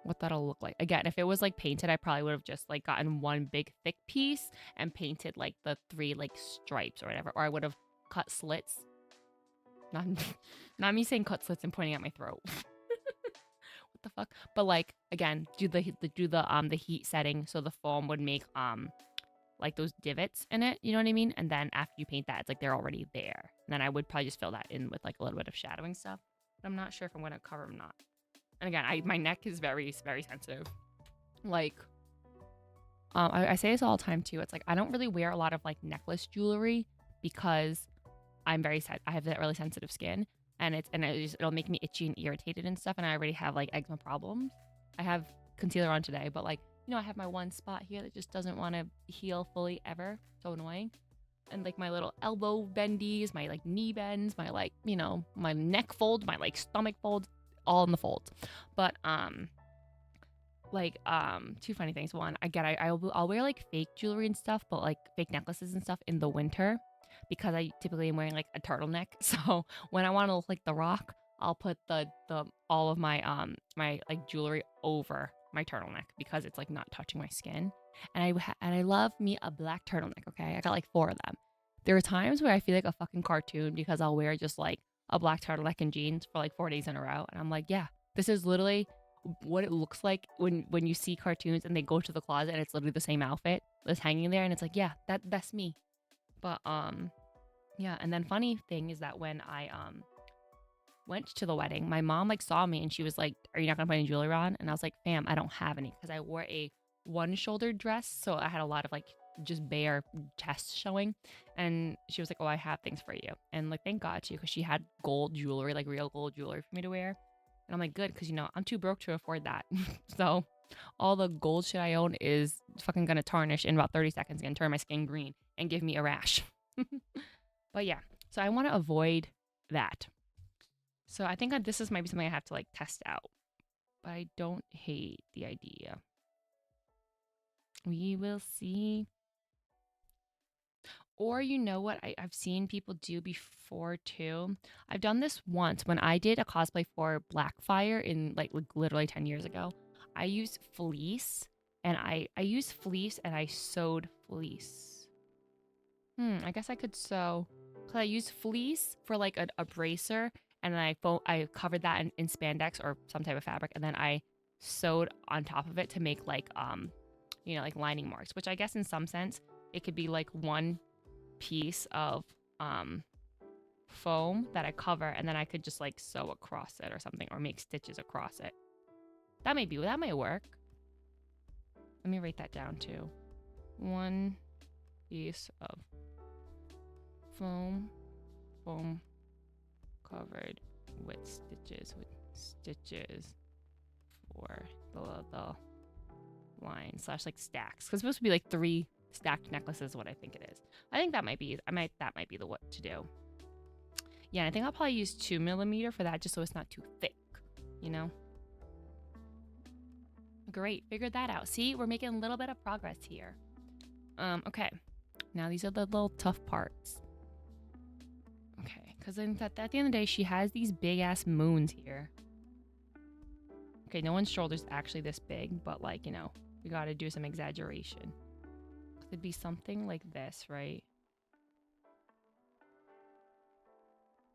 what that'll look like. Again, if it was like painted, I probably would have just like gotten one big thick piece and painted like the 3 like stripes or whatever. Or I would have cut slits. Not me saying cut slits and pointing at my throat. What the fuck? But like, again, do the heat setting so the foam would make like those divots in it, you know what I mean? And then after you paint that, it's like they're already there. And then I would probably just fill that in with like a little bit of shadowing stuff. But I'm not sure if I'm gonna cover them or not. And again, my neck is very, very sensitive. Like, I say this all the time too. It's like I don't really wear a lot of like necklace jewelry because I'm very I have that really sensitive skin, and it'll make me itchy and irritated and stuff. And I already have like eczema problems. I have concealer on today, but like I have my one spot here that just doesn't want to heal fully ever. So annoying. And like my little elbow bendies, my like knee bends, my like my neck fold, my like stomach fold, all in the folds. But two funny things. One, I'll wear like fake jewelry and stuff, but like fake necklaces and stuff in the winter because I typically am wearing like a turtleneck. So when I want to look like The Rock, I'll put the all of my my like jewelry over my turtleneck because it's like not touching my skin. And I love me a black turtleneck. Okay, I got like 4 of them. There are times where I feel like a fucking cartoon because I'll wear just like a black turtleneck and jeans for like 4 days in a row, and I'm like, yeah, this is literally what it looks like when you see cartoons and they go to the closet and it's literally the same outfit that's hanging there, and it's like, yeah, that's me. But yeah. And then funny thing is that when I went to the wedding, my mom like saw me and she was like, are you not gonna put any jewelry on? And I was like, fam, I don't have any, because I wore a one-shouldered dress, so I had a lot of like just bare chest showing. And she was like, oh, I have things for you. And like, thank God too, because she had gold jewelry, like real gold jewelry for me to wear. And I'm like, good, because I'm too broke to afford that. So all the gold shit I own is fucking gonna tarnish in about 30 seconds, gonna turn my skin green and give me a rash. But yeah, so I want to avoid that. So I think this might be something I have to like test out. But I don't hate the idea. We will see. Or you know what I've seen people do before too? I've done this once when I did a cosplay for Blackfire in like literally 10 years ago. I used fleece and I used fleece and I sewed fleece. I guess I could sew. Cause I used fleece for like a bracer, and then I covered that in spandex or some type of fabric, and then I sewed on top of it to make like like lining marks, which I guess in some sense it could be like one piece of foam that I cover, and then I could just like sew across it or something, or make stitches across it. That might work. Let me write that down too. One piece of foam covered with stitches for the line / like stacks, because it's supposed to be like 3 stacked necklaces, what I think it is. I think that might be the what to do. Yeah, and I think I'll probably use 2mm for that, just so it's not too thick, Great, figured that out. See, we're making a little bit of progress here. Okay, now these are the little tough parts. Okay, because at the end of the day, she has these big ass moons here. Okay, no one's shoulder's actually this big, but like, we gotta do some exaggeration. It'd be something like this, right?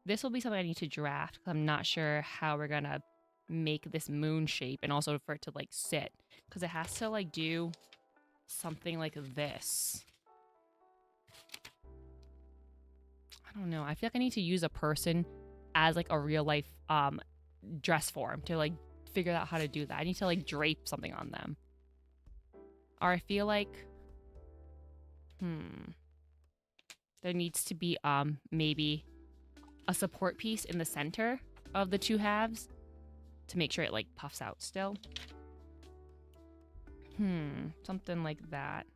This will be something I need to draft, because I'm not sure how we're gonna make this moon shape, and also for it to like sit, because it has to like do something like this. I don't know. I feel like I need to use a person as like a real life dress form to like figure out how to do that. I need to like drape something on them. Or I feel like there needs to be maybe a support piece in the center of the 2 halves to make sure it like puffs out still. Something like that.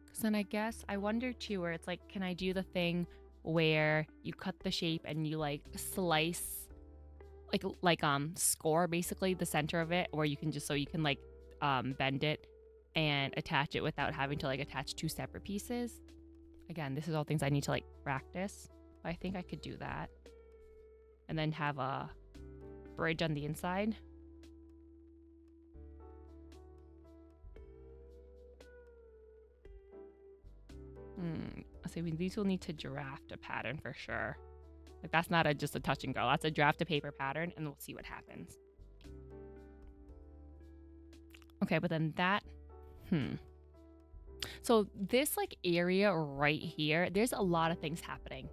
Because then I guess I wonder too, where it's like, can I do the thing where you cut the shape and you like slice, like score basically the center of it, or you can just, so you can like bend it and attach it without having to like attach 2 separate pieces. Again, this is all things I need to like practice, but I think I could do that. And then have a bridge on the inside. So these will need to draft a pattern for sure. Like, that's not just a touch and go. That's a draft a paper pattern, and we'll see what happens. Okay, but then that, So this like area right here, there's a lot of things happening.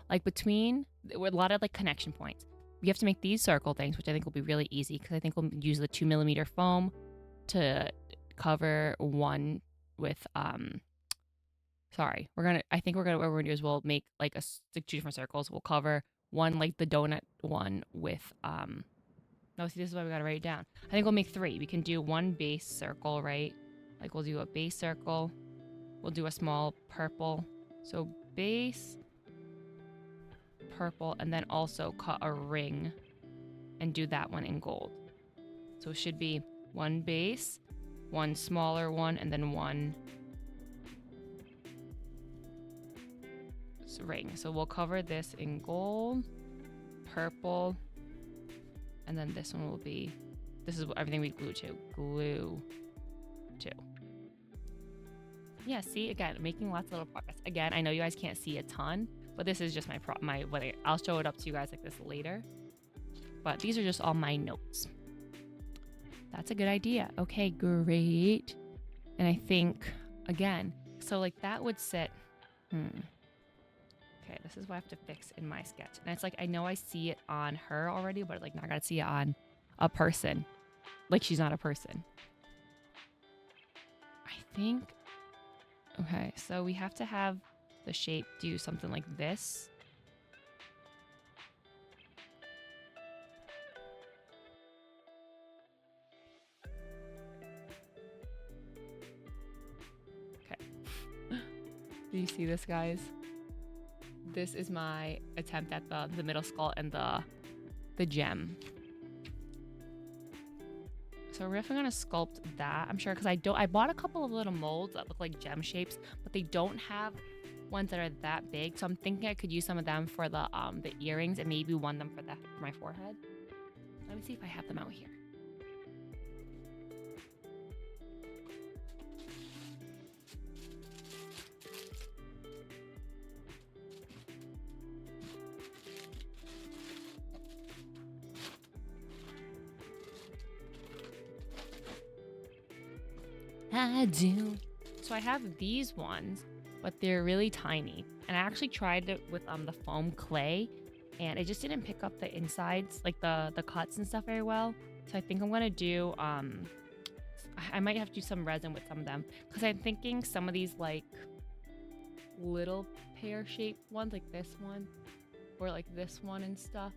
Like between, with a lot of like connection points. We have to make these circle things, which I think will be really easy because I think we'll use the 2mm foam to cover one with sorry, I think what we're gonna do is we'll make like like 2 different circles. We'll cover one like the donut one with no, see, this is why we gotta write it down. I think we'll make 3. We can do one base circle, right? Like we'll do a base circle. We'll do a small purple. So base, purple, and then also cut a ring and do that one in gold. So it should be one base, one smaller one, and then one ring. So we'll cover this in gold, purple, and then this one will be, this is everything we glue to. Glue to. Yeah, see, again, making lots of little progress. Again, I know you guys can't see a ton, but this is just I'll show it up to you guys like this later. But these are just all my notes. That's a good idea. Okay, great. And I think, again, so like that would sit, Okay, this is what I have to fix in my sketch. And it's like, I know I see it on her already, but like, not gotta see it on a person. Like she's not a person. I think, okay, so we have to have the shape do something like this. Okay. Do you see this, guys? This is my attempt at the middle skull and the gem. So we're definitely gonna sculpt that, I'm sure, because I bought a couple of little molds that look like gem shapes, but they don't have ones that are that big. So I'm thinking I could use some of them for the earrings and maybe one of them for my forehead. Let me see if I have them out here. I do. So I have these ones, but they're really tiny. And I actually tried it with the foam clay, and it just didn't pick up the insides, like the cuts and stuff very well. So I think I'm gonna do I might have to do some resin with some of them, because I'm thinking some of these like little pear-shaped ones, like this one, or like this one and stuff,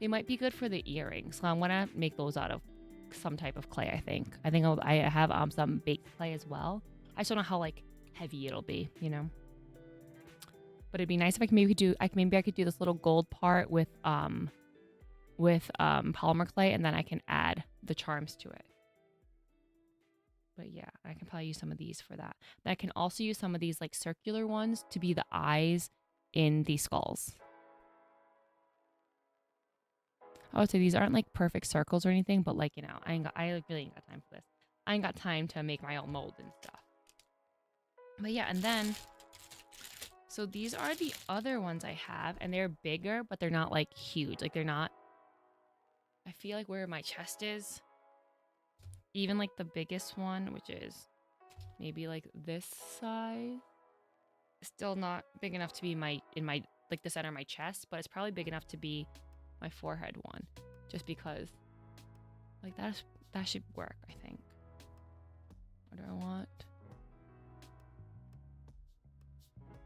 they might be good for the earrings. So I'm gonna make those out of some type of clay. I have some baked clay as well. I just don't know how like heavy it'll be, you know. But it'd be nice if I could do this little gold part with polymer clay, and then I can add the charms to it. But yeah, I can probably use some of these for that. Then I can also use some of these like circular ones to be the eyes in the skulls. I would say these aren't like perfect circles or anything, but like, you know, I really ain't got time for this. I ain't got time to make my own mold and stuff. But yeah, and then, so these are the other ones I have, and they're bigger, but they're not like huge. Like they're not, I feel like where my chest is, even like the biggest one, which is maybe like this size, still not big enough to be in my like the center of my chest, but it's probably big enough to be my forehead one, just because like that should work, I think. What do I want?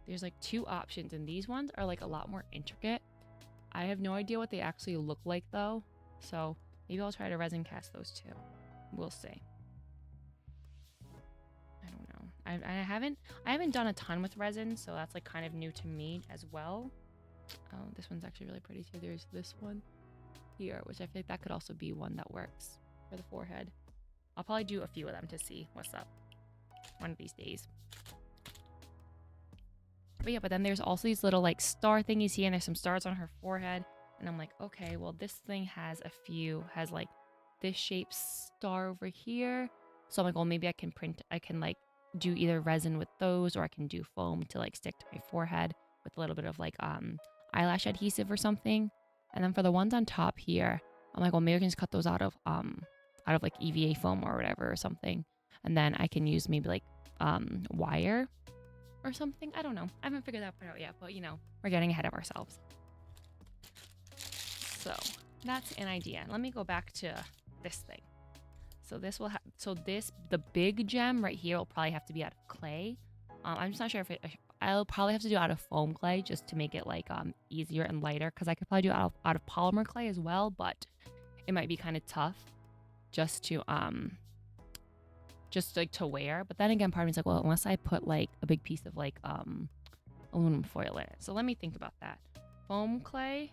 There's like 2 options, and these ones are like a lot more intricate. I have no idea what they actually look like though, so maybe I'll try to resin cast those too. We'll see. I don't know. I haven't done a ton with resin, so that's like kind of new to me as well. Oh, this one's actually really pretty too. There's this one here, which I feel like that could also be one that works for the forehead. I'll probably do a few of them to see what's up one of these days. But yeah, but then there's also these little like star thingies here, and there's some stars on her forehead. And I'm like, okay, well, this thing has like this shaped star over here. So I'm like, well, maybe I can like do either resin with those, or I can do foam to like stick to my forehead with a little bit of like eyelash adhesive or something. And then for the ones on top here, I'm like, well, maybe I can just cut those out of out of like EVA foam or whatever or something. And then I can use maybe like wire or something. I don't know. I haven't figured that part out yet, but you know, we're getting ahead of ourselves. So that's an idea. Let me go back to this thing. So this will have, the big gem right here will probably have to be out of clay. I'm just not sure if I'll probably have to do it out of foam clay just to make it like easier and lighter, because I could probably do it out of polymer clay as well, but it might be kind of tough just to like to wear. But then again, part of me is like, well, unless I put like a big piece of like aluminum foil in it. So let me think about that. Foam clay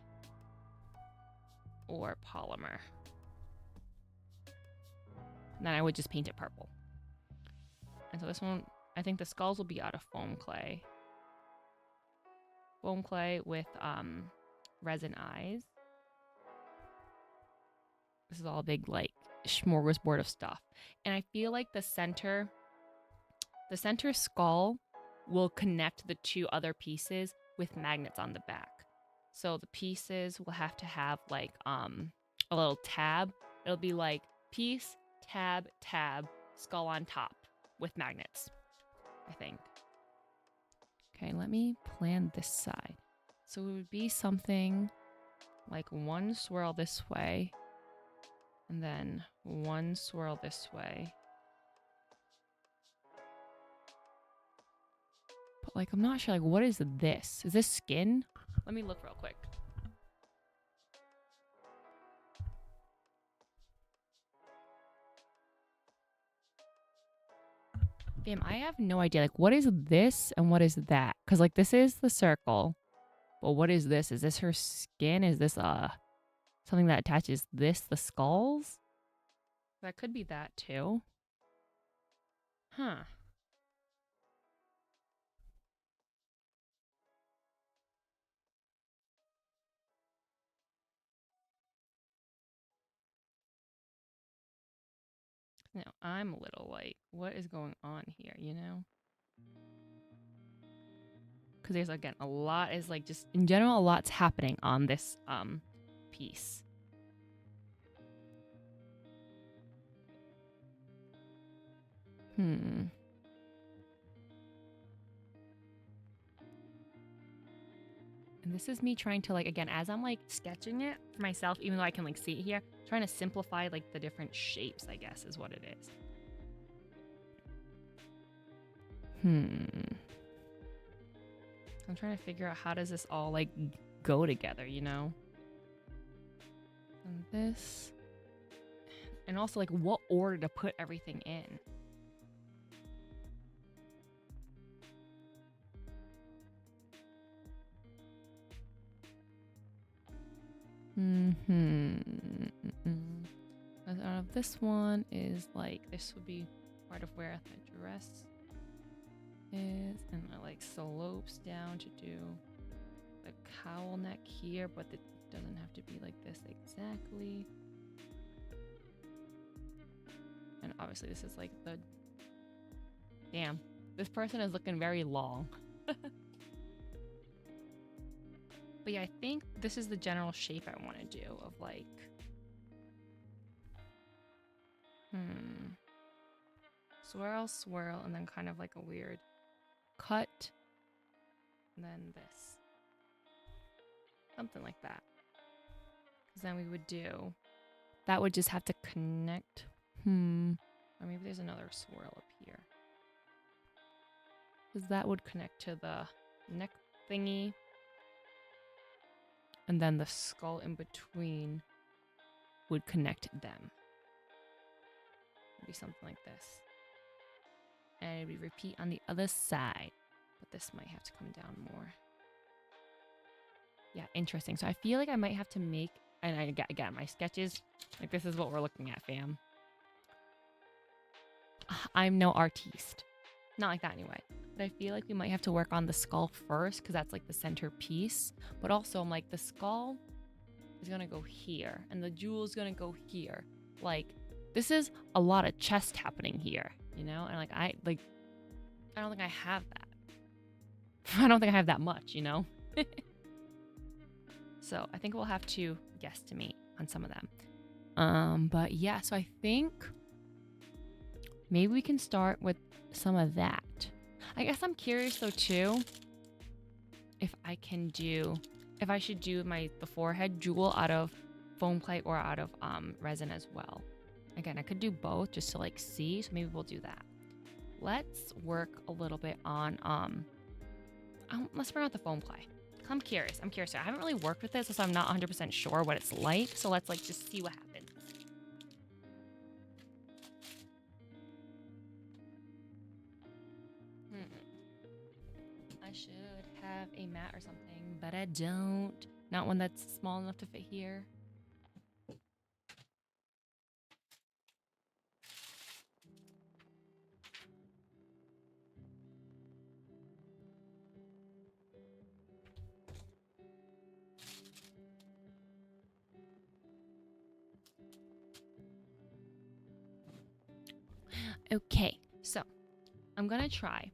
or polymer. And then I would just paint it purple. And so this one, I think the skulls will be out of foam clay. Foam clay with resin eyes. This is all a big like smorgasbord of stuff. And I feel like the center skull will connect the two other pieces with magnets on the back. So the pieces will have to have like a little tab. It'll be like piece, tab, tab, skull on top with magnets, I think. Okay, let me plan this side. So it would be something like one swirl this way, and then one swirl this way. But like, I'm not sure, like, what is this? Is this skin? Let me look real quick. Damn, I have no idea. Like, what is this and what is that? Because, like, this is the circle. But what is this? Is this her skin? Is this something that attaches the skulls? That could be that too. Huh. Now, I'm a little like, what is going on here, you know? Because there's, again, a lot is like, just in general, a lot's happening on this piece. And this is me trying to, like, again, as I'm like sketching it for myself, even though I can like see it here, trying to simplify like the different shapes, I guess, is what it is. I'm trying to figure out how does this all like go together, you know? And this. And also like what order to put everything in. Out of this one is like, this would be part of where the dress is, and it like slopes down to do the cowl neck here, but it doesn't have to be like this exactly. And obviously this is like the, damn, this person is looking very long. But yeah, I think this is the general shape I want to do of like, swirl, swirl, and then kind of like a weird cut, and then this. Something like that. Because then we would do, that would just have to connect. Or maybe there's another swirl up here. Because that would connect to the neck thingy. And then the skull in between would connect them. It'd be something like this. And it would repeat on the other side. But this might have to come down more. Yeah, interesting. So I feel like I might have to make, and again, my sketches, like this is what we're looking at, fam. I'm no artiste. Not like that anyway. But I feel like we might have to work on the skull first, because that's like the centerpiece. But also, I'm like, the skull is going to go here, and the jewel is going to go here. Like, this is a lot of chest happening here, you know? And like, I don't think I have that. I don't think I have that much, you know? So I think we'll have to guesstimate on some of them. But yeah, so I think maybe we can start with some of that. I guess I'm curious though too if I should do the forehead jewel out of foam clay or out of resin as well. Again, I could do both just to like see, so maybe we'll do that. Let's work a little bit on let's bring out the foam clay. I'm curious. I haven't really worked with this, so I'm not 100% sure what it's like. So let's like just see what happens. I should have a mat or something, but I don't. Not one that's small enough to fit here. Okay, so I'm gonna try.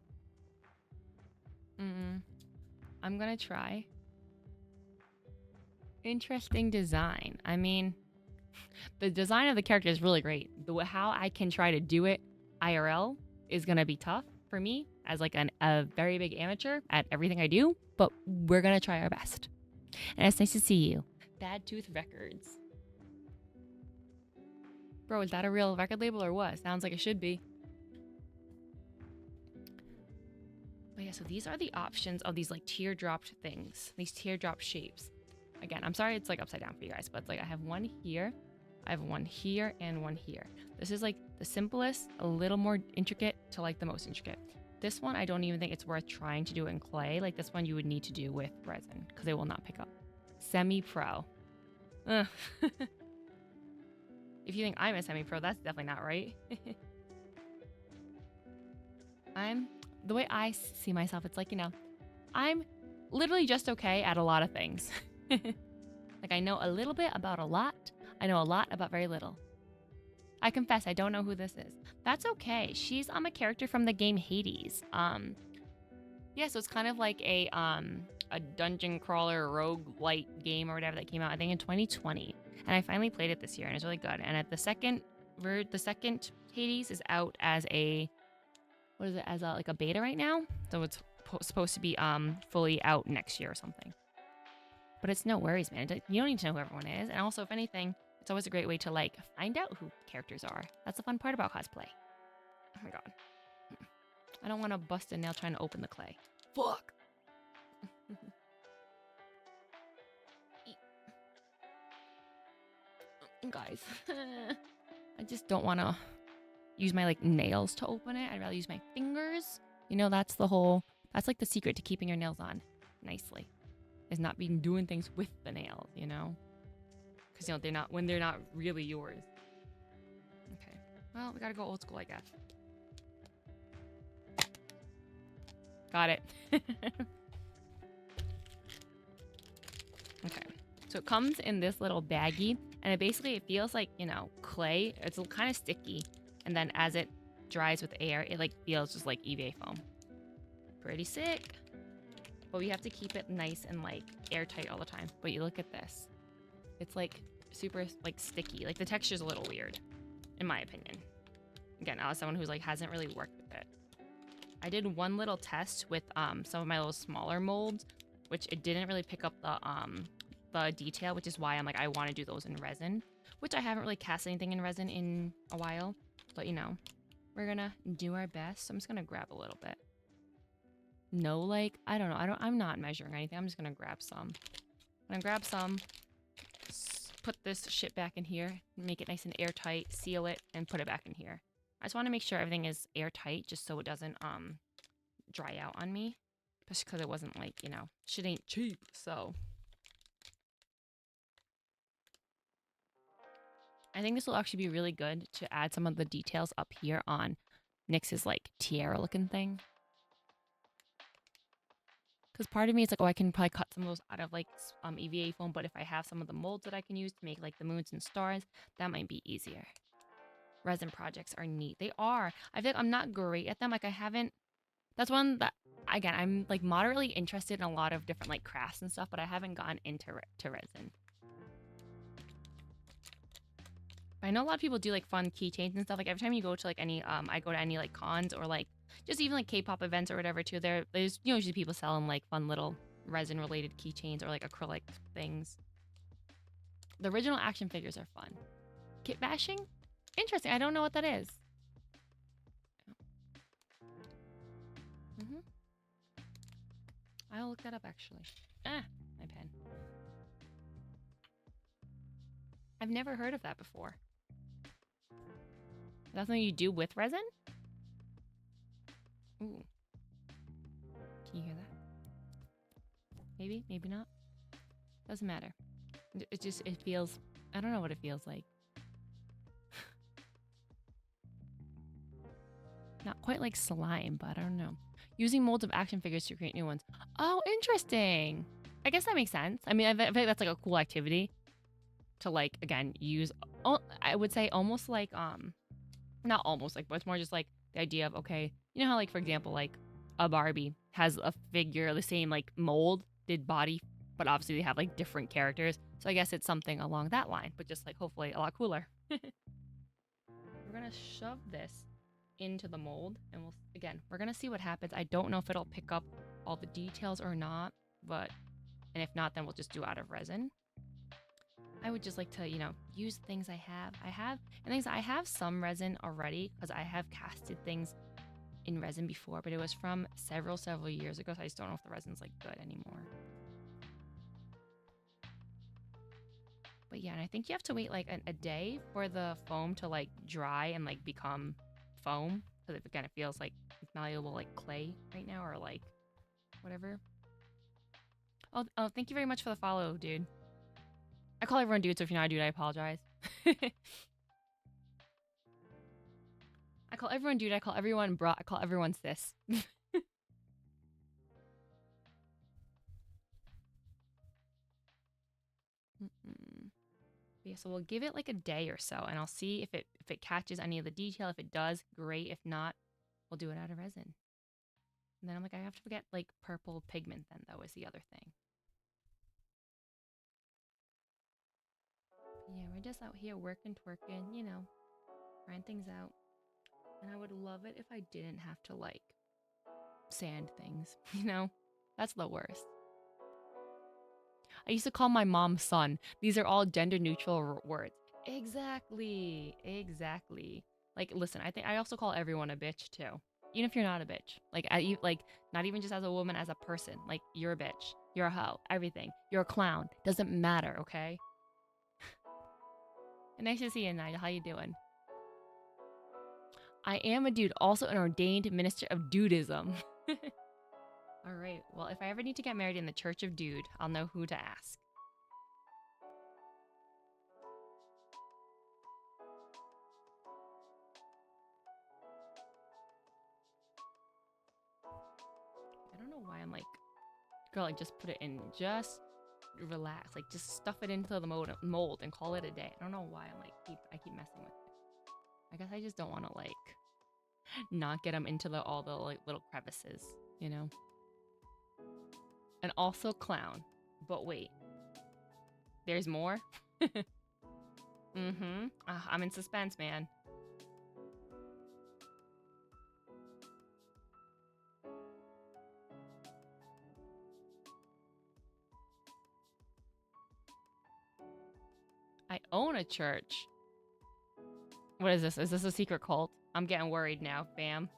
I'm gonna try. Interesting design. I mean, the design of the character is really great. How I can try to do it IRL is gonna be tough for me as like a very big amateur at everything I do, but we're gonna try our best. And it's nice to see you. Bad Tooth Records. Bro, is that a real record label or what? Sounds like it should be. But yeah, so these are the options of these like teardropped things, these teardrop shapes. Again, I'm sorry it's like upside down for you guys, but it's like I have one here, I have one here, and one here. This is like the simplest, a little more intricate to like the most intricate. This one, I don't even think it's worth trying to do in clay. Like this one you would need to do with resin because it will not pick up. Semi-pro. Ugh. If you think I'm a semi-pro, that's definitely not right. The way I see myself, it's like, I'm literally just okay at a lot of things. Like I know a little bit about a lot. I know a lot about very little. I confess, I don't know who this is. That's okay. She's a character from the game Hades. Yeah, so it's kind of like a dungeon crawler roguelite game or whatever that came out, I think in 2020. And I finally played it this year and it's really good. And at the second Hades is out as a like a beta right now. So it's supposed to be fully out next year or something. But it's no worries, man. You don't need to know who everyone is. And also, if anything, it's always a great way to like find out who characters are. That's the fun part about cosplay. Oh my god. I don't want to bust a nail trying to open the clay. Fuck. Guys, I just don't want to use my like nails to open it. I'd rather use my fingers. That's like the secret to keeping your nails on nicely, is not being doing things with the nails, because they're not really yours. Okay, well, we gotta go old school, I guess. Got it. Okay, so it comes in this little baggie, and it feels like clay. It's kind of sticky, and then as it dries with air, it like feels just like EVA foam. Pretty sick. But we have to keep it nice and like airtight all the time. But you look at this. It's like super like sticky. Like the texture's a little weird, in my opinion. Again, as someone who's like hasn't really worked with it. I did one little test with some of my little smaller molds, which it didn't really pick up the detail, which is why I'm like I want to do those in resin, which I haven't really cast anything in resin in a while. But we're gonna do our best. So I'm just gonna grab a little bit. No, like, I don't know. I'm not measuring anything. I'm just going to grab some. I'm going to grab some, put this shit back in here, make it nice and airtight, seal it, and put it back in here. I just want to make sure everything is airtight just so it doesn't dry out on me. Especially because it wasn't like, shit ain't cheap, so. I think this will actually be really good to add some of the details up here on Nyx's, like, tiara-looking thing. Because part of me is like, oh, I can probably cut some of those out of like EVA foam, but if I have some of the molds that I can use to make like the moons and stars, that might be easier. Resin projects are neat. They are. I feel like I'm not great at them. Like I haven't, that's one that, again, I'm like moderately interested in a lot of different like crafts and stuff, but I haven't gone into resin. I know a lot of people do like fun keychains and stuff. Like every time you go to like any I go to any like cons or like just even like K-pop events or whatever too. There's usually people selling like fun little resin related keychains or like acrylic things. The original action figures are fun. Kit bashing? Interesting. I don't know what that is. I'll look that up actually. Ah, my pen. I've never heard of that before. That's something you do with resin? Ooh. Can you hear that? Maybe, maybe not. Doesn't matter. It feels, I don't know what it feels like. Not quite like slime, but I don't know. Using molds of action figures to create new ones. Oh, interesting. I guess that makes sense. I mean, I think that's like a cool activity to like, again, use. Oh, I would say almost like, not almost like, but it's more just like the idea of, okay, you know how like, for example, like a Barbie has a figure, the same like mold, did body, but obviously they have like different characters. So I guess it's something along that line, but just like hopefully a lot cooler. We're gonna shove this into the mold and we're gonna see what happens. I don't know if it'll pick up all the details or not, but, and if not, then we'll just do out of resin. I would just like to, you know, use things I have some resin already because I have casted things in resin before, but it was from several years ago, so I just don't know if the resin's like good anymore. But yeah, and I think you have to wait like a day for the foam to like dry and like become foam. Because again, it feels like it's malleable like clay right now or like whatever. Oh, thank you very much for the follow, dude. I call everyone dude, so if you're not a dude, I apologize. I call everyone dude, I call everyone bro, I call everyone sis. Yeah, so we'll give it like a day or so, and I'll see if it catches any of the detail. If it does, great. If not, we'll do it out of resin. And then I'm like, I have to get like purple pigment then, though, is the other thing. But yeah, we're just out here working, twerking, you know, trying things out. And I would love it if I didn't have to like sand things, you know? That's the worst. I used to call my mom son. These are all gender neutral words. Exactly. Exactly. Like, listen, I think I also call everyone a bitch too. Even if you're not a bitch. Like, like not even just as a woman, as a person. Like, you're a bitch. You're a hoe. Everything. You're a clown. Doesn't matter, okay? And nice to see you, Nigel. How you doing? I am a dude, also an ordained minister of dudism. All right. Well, if I ever need to get married in the Church of Dude, I'll know who to ask. I don't know why I'm like, girl, like just put it in, just relax, like just stuff it into the mold and call it a day. I don't know why I'm like, I keep messing with it. I guess I just don't want to like not get them into all the like little crevices, you know? And also clown. But wait, there's more? I'm in suspense, man. I own a church. What is this? Is this a secret cult? I'm getting worried now. Bam.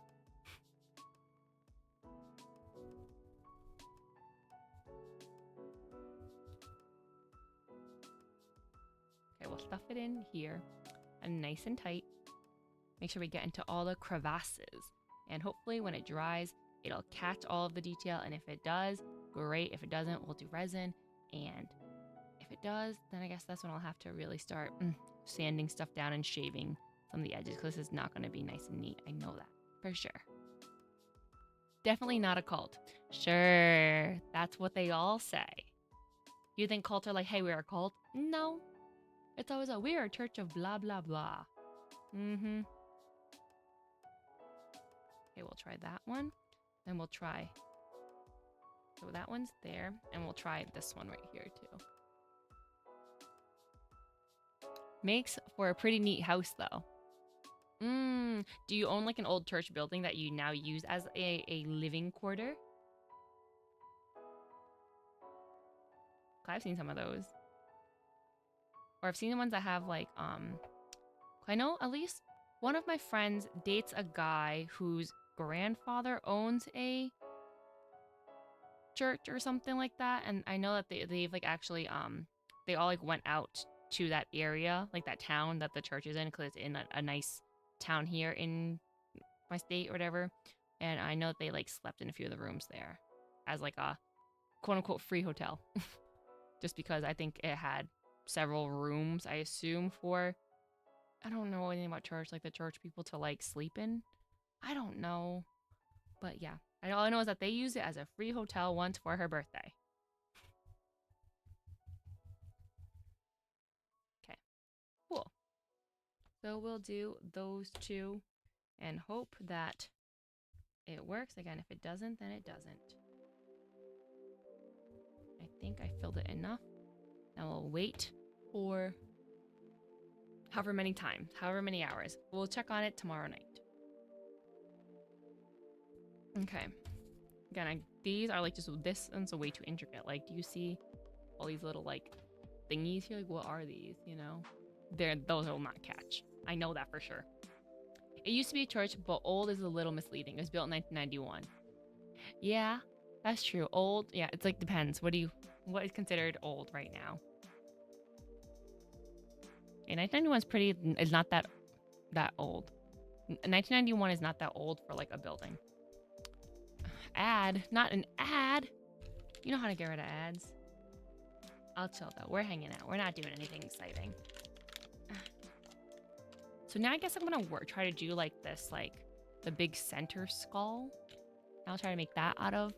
Okay, we'll stuff it in here and nice and tight. Make sure we get into all the crevasses. And hopefully when it dries, it'll catch all of the detail. And if it does, great. If it doesn't, we'll do resin. And if it does, then I guess that's when I'll have to really start sanding stuff down and shaving some of the edges, because this is not going to be nice and neat. I know that for sure. Definitely not a cult. Sure, that's what they all say. You think cults are like, hey, we're a cult? No. It's always a, we're a church of blah, blah, blah. Okay, we'll try that one. Then we'll try. So that one's there. And we'll try this one right here too. Makes for a pretty neat house, though. Do you own like an old church building that you now use as a living quarter? I've seen some of those. Or I've seen the ones that have like, I know at least one of my friends dates a guy whose grandfather owns a church or something like that. And I know that they've like actually, they all like went out to that area, like that town that the church is in, because it's in a nice town here in my state or whatever. And I know that they like slept in a few of the rooms there as like a quote unquote free hotel. Just because I think it had several rooms, I assume, for, I don't know anything about church, like the church people to like sleep in. I don't know. But yeah, all I know is that they used it as a free hotel once for her birthday. Okay, cool. So we'll do those two and hope that it works. Again, if it doesn't, then it doesn't. I think I filled it enough. Now we'll wait for however many times, however many hours. We'll check on it tomorrow night. Okay. Again, these are like just, this one's way too intricate. Like, do you see all these little like thingies here? Like, what are these? You know, those will not catch. I know that for sure. It used to be a church, but old is a little misleading. It was built in 1991. Yeah, that's true. Old, yeah, it's like depends. What is considered old right now? And 1991 is not that old. 1991 is not that old for like a building. Ad, not an ad. You know how to get rid of ads. I'll chill though. We're hanging out. We're not doing anything exciting. So now I guess I'm gonna try to do like this, like the big center skull. I'll try to make that out of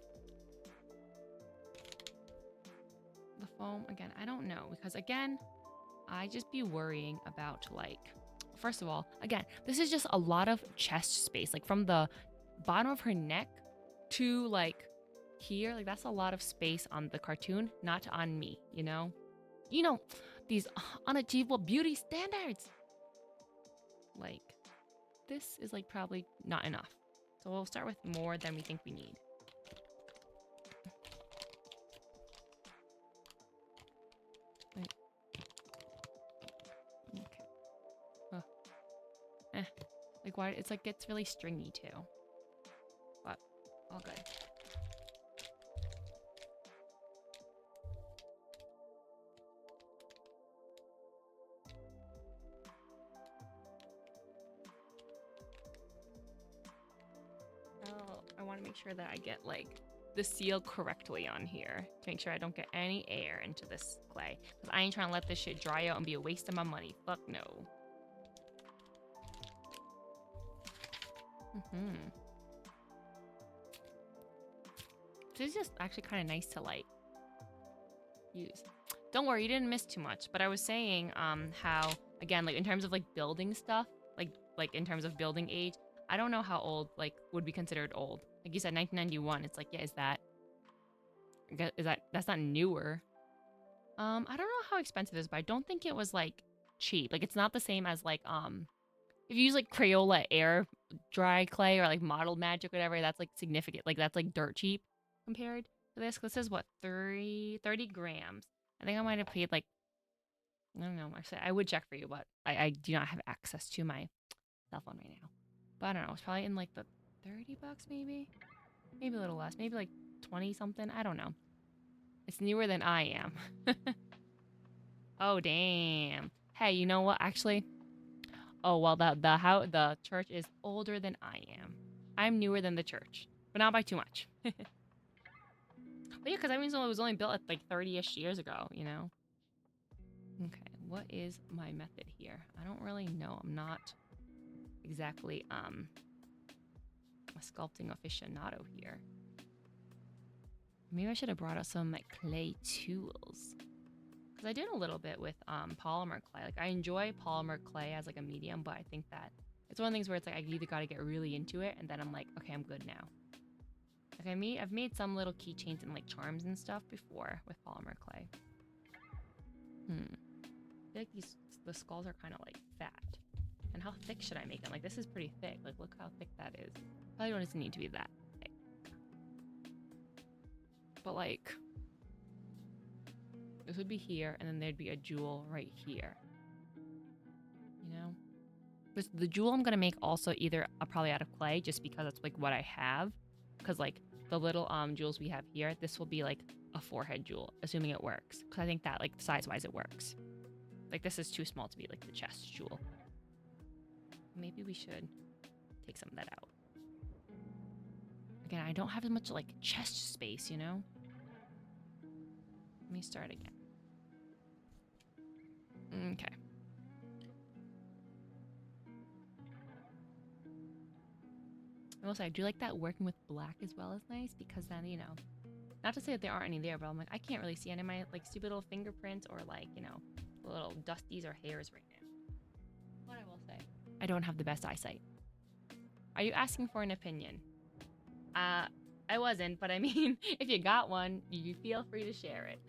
the foam. Again, I don't know, because again, I just be worrying about like, first of all, again, this is just a lot of chest space, like from the bottom of her neck to like here, like that's a lot of space on the cartoon, not on me, you know? You know, these unachievable beauty standards. Like, this is like probably not enough. So we'll start with more than we think we need. Wait. Okay. Oh. Like why, it's like gets really stringy too. But all good. Oh, I want to make sure that I get like the seal correctly on here to make sure I don't get any air into this clay, because I ain't trying to let this shit dry out and be a waste of my money. Fuck no. This is just actually kind of nice to like use. Don't worry, you didn't miss too much. But I was saying how, again, like in terms of like building stuff, like in terms of building age, I don't know how old like would be considered old. Like you said, 1991. It's like, yeah, is that's not newer? I don't know how expensive it is, but I don't think it was like cheap. Like it's not the same as like if you use like Crayola air dry clay or like Model Magic, whatever, that's like significant. Like that's like dirt cheap compared to this. This is what, 30 grams. I think I might have paid like, I don't know. Actually, I would check for you, but I do not have access to my cell phone right now. But I don't know. It's probably in like the 30 bucks maybe. Maybe a little less. Maybe like 20 something. I don't know. It's newer than I am. Oh, damn. Hey, you know what? Actually, oh, well, the church is older than I am. I'm newer than the church, but not by too much. But yeah, because I mean, so it was only built at like 30-ish years ago, you know? Okay, what is my method here? I don't really know. I'm not exactly a sculpting aficionado here. Maybe I should have brought out some of my clay tools. Because I did a little bit with polymer clay. Like, I enjoy polymer clay as like a medium, but I think that it's one of the things where it's like I either got to get really into it, and then I'm like, okay, I'm good now. Like I've made some little keychains and like charms and stuff before with polymer clay. I feel like these the skulls are kind of like fat. And how thick should I make them? Like, this is pretty thick. Like, look how thick that is. Probably don't need to be that thick. But like, this would be here, and then there'd be a jewel right here. You know? The jewel I'm gonna make also either probably out of clay, just because that's like what I have. Because like the little jewels we have here, this will be like a forehead jewel, assuming it works. Because I think that like size-wise it works. Like this is too small to be like the chest jewel. Maybe we should take some of that out. Again, I don't have as much like chest space, you know? Let me start again. Okay. I will say, I do like that working with black as well is nice, because then, you know, not to say that there aren't any there, but I'm like, I can't really see any of my like stupid little fingerprints or like, you know, little dusties or hairs right now. What I will say, I don't have the best eyesight. Are you asking for an opinion? I wasn't, but I mean, if you got one, you feel free to share it.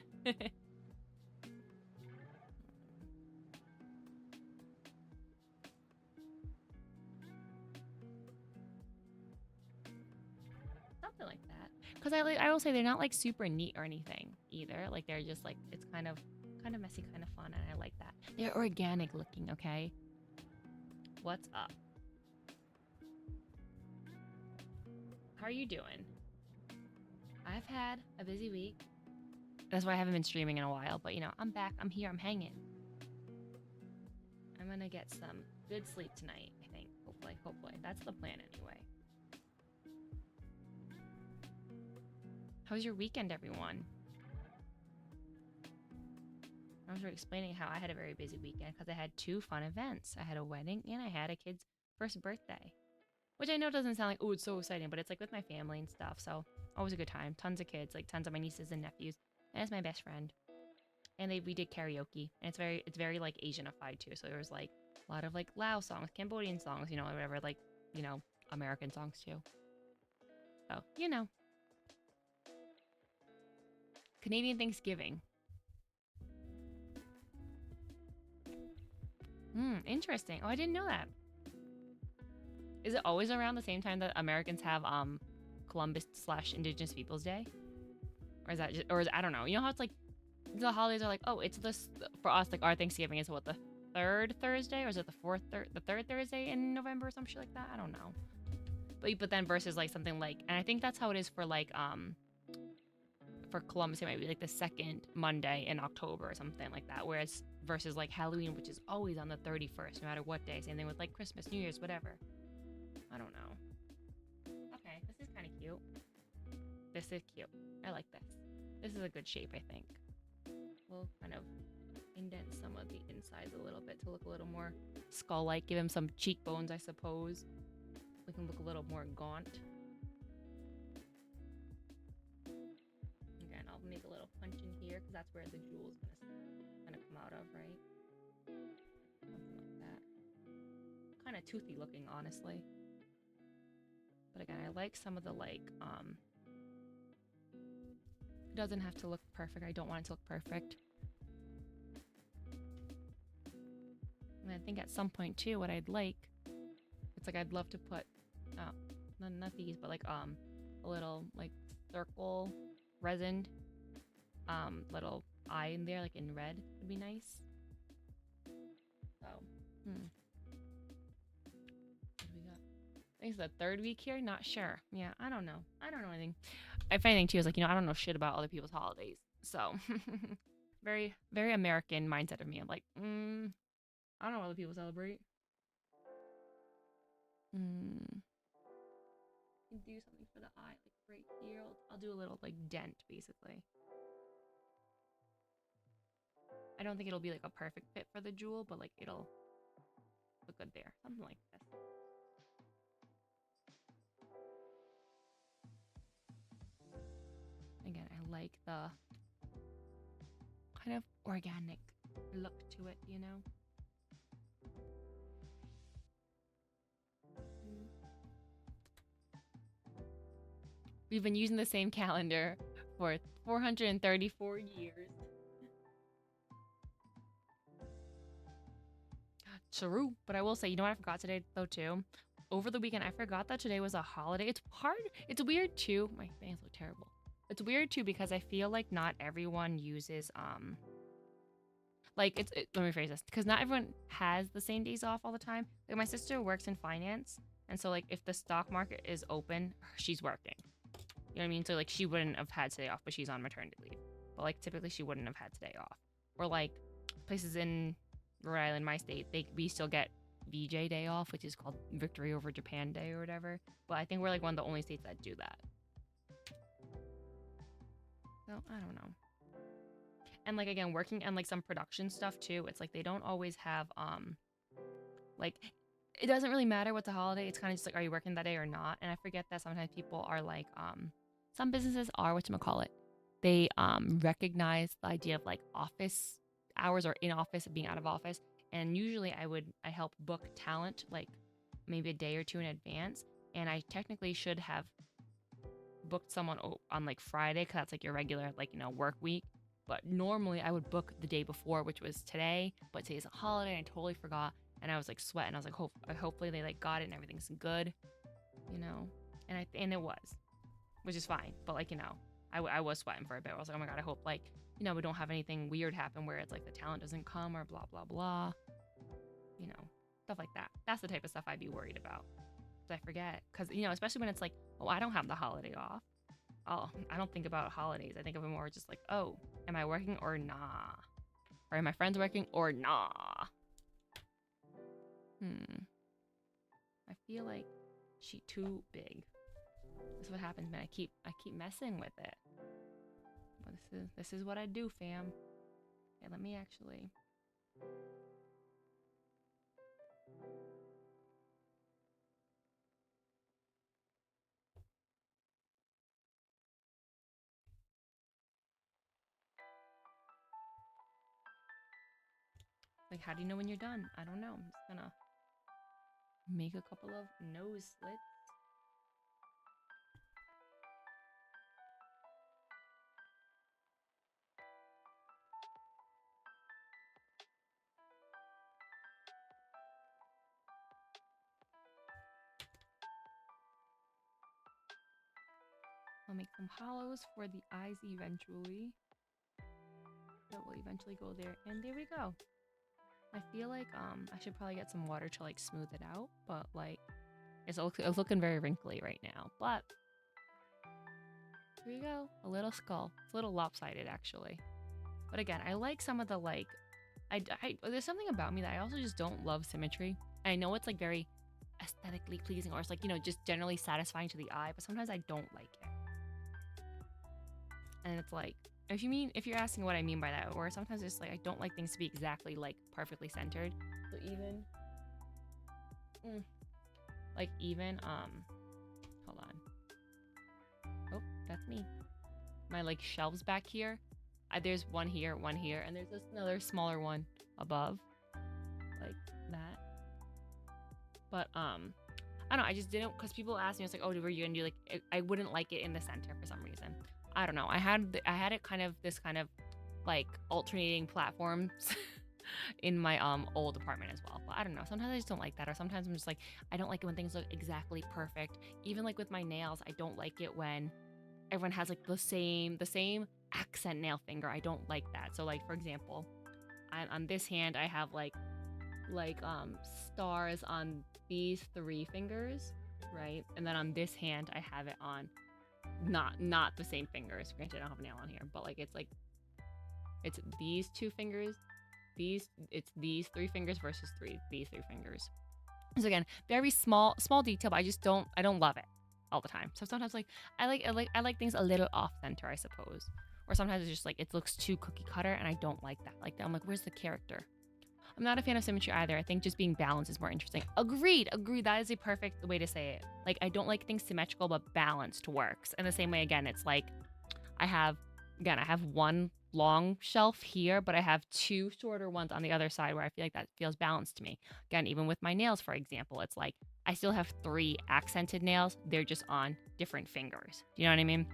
Something like that. Because I will say they're not like super neat or anything either. Like they're just like, it's kind of messy, kind of fun, and I like that. They're organic looking, okay? What's up? How are you doing? I've had a busy week. That's why I haven't been streaming in a while, but you know, I'm back, I'm here, I'm hanging. I'm gonna get some good sleep tonight, I think. Hopefully. That's the plan anyway. How was your weekend, everyone? I was explaining how I had a very busy weekend because I had 2 fun events. I had a wedding and I had a kid's first birthday. Which I know doesn't sound like, oh, it's so exciting, but it's like with my family and stuff. So always a good time. Tons of kids, like tons of my nieces and nephews. And it's my best friend. And we did karaoke. And it's very like Asianified too. So there was like a lot of like Lao songs, Cambodian songs, you know, whatever, like, you know, American songs too. So, you know. Canadian Thanksgiving. Interesting. Oh, I didn't know that. Is it always around the same time that Americans have Columbus/Indigenous Peoples Day? Or is that just, or is, I don't know. You know how it's like the holidays are like, oh, it's this for us, like our Thanksgiving is what, the 3rd Thursday, or is it the 3rd Thursday in November or some shit like that? I don't know. But then versus like something like, and I think that's how it is for like for Columbus, it might be like the 2nd Monday in October or something like that. Whereas versus like Halloween, which is always on the 31st, no matter what day. Same thing with like Christmas, New Year's, whatever. I don't know. Okay, this is kind of cute. This is cute. I like this. This is a good shape, I think. We'll kind of indent some of the insides a little bit to look a little more skull-like. Give him some cheekbones, I suppose. We can look a little more gaunt. Again, I'll make a little punch in here because that's where the jewel's gonna come out of, right? Something like that. Kind of toothy looking, honestly. But again, I like some of the like, it doesn't have to look perfect. I don't want it to look perfect. And I think at some point too, what I'd like, it's like I'd love to put, not these, but like a little like circle resined little eye in there, like in red, would be nice. So, what do we got? I think it's the 3rd week here. Not sure. Yeah, I don't know. I don't know anything. If anything, too, is like, you know, I don't know shit about other people's holidays. So, very, very American mindset of me. I'm like, I don't know what other people celebrate. Do something for the eye, like right here. I'll do a little like dent, basically. I don't think it'll be like a perfect fit for the jewel, but like it'll look good there. Something like this. Again, I like the kind of organic look to it, you know? We've been using the same calendar for 434 years. True, but I will say, you know what I forgot today though too? Over the weekend, I forgot that today was a holiday. It's hard. It's weird too. My fans look terrible. It's weird too because I feel like not everyone uses like let me rephrase this, because not everyone has the same days off all the time. Like my sister works in finance, and so like if the stock market is open, she's working. You know what I mean? So like she wouldn't have had today off, but she's on maternity leave. But like typically she wouldn't have had today off. Or like places in Rhode Island, my state, we still get VJ Day off, which is called Victory Over Japan Day or whatever. But I think we're like one of the only states that do that. So I don't know. And like again, working on like some production stuff too, it's like they don't always have like it doesn't really matter what's a holiday. It's kind of just like, are you working that day or not? And I forget that sometimes people are like some businesses are whatchamacallit. They recognize the idea of like office hours or in office and being out of office. And usually I help book talent like maybe a day or two in advance. And I technically should have booked someone on like Friday because that's like your regular like, you know, work week. But normally I would book the day before, which was today. But today's a holiday and I totally forgot. And I was like sweating. I was like, hopefully they like got it and everything's good, you know. And it was, which is fine. But like, you know, I was sweating for a bit. I was like, oh my god, I hope like, you know, we don't have anything weird happen where it's like the talent doesn't come or blah blah blah, you know, stuff like that. That's the type of stuff I'd be worried about. I forget, because you know, especially when it's like, oh, I don't have the holiday off. Oh, I don't think about holidays. I think of it more just like, oh, am I working or nah? Or are my friends working or nah? I feel like she too big. That's what happens, man. I keep messing with it. But this is what I do, fam. Okay, let me actually. Like, how do you know when you're done? I don't know. I'm just gonna make a couple of nose slits. I'll make some hollows for the eyes eventually. That will eventually go there. And there we go. I feel like I should probably get some water to like smooth it out, but like it's looking very wrinkly right now. But here you go, a little skull. It's a little lopsided actually. But again, I like some of the like there's something about me that I also just don't love symmetry. And I know it's like very aesthetically pleasing, or it's like, you know, just generally satisfying to the eye, but sometimes I don't like it. And it's like, if you're asking what I mean by that, or sometimes it's like I don't like things to be exactly like perfectly centered. So even hold on. Oh, that's me. My like shelves back here. There's one here, and there's another smaller one above, like that. But I don't know. I just didn't, because people asked me, it's like, oh, were you gonna do like? I wouldn't like it in the center for some reason. I don't know. I had it kind of like alternating platforms in my old apartment as well. But I don't know. Sometimes I just don't like that, or sometimes I'm just like, I don't like it when things look exactly perfect. Even like with my nails, I don't like it when everyone has like the same accent nail finger. I don't like that. So like, for example, on this hand I have like stars on these 3 fingers, right? And then on this hand I have it on not the same fingers. Granted, I don't have a nail on here, but like it's these 2 fingers, it's these 3 fingers versus these 3 fingers. So again, very small detail, but I don't love it all the time. So sometimes like I like things a little off center, I suppose. Or sometimes it's just like it looks too cookie cutter and I don't like that. Like I'm like, where's the character? I'm not a fan of symmetry either. I think just being balanced is more interesting. Agreed. That is a perfect way to say it. Like I don't like things symmetrical, but balanced works. And the same way, again, it's like I have one long shelf here, but I have 2 shorter ones on the other side where I feel like that feels balanced to me. Again, even with my nails, for example, it's like I still have 3 accented nails. They're just on different fingers. Do you know what I mean?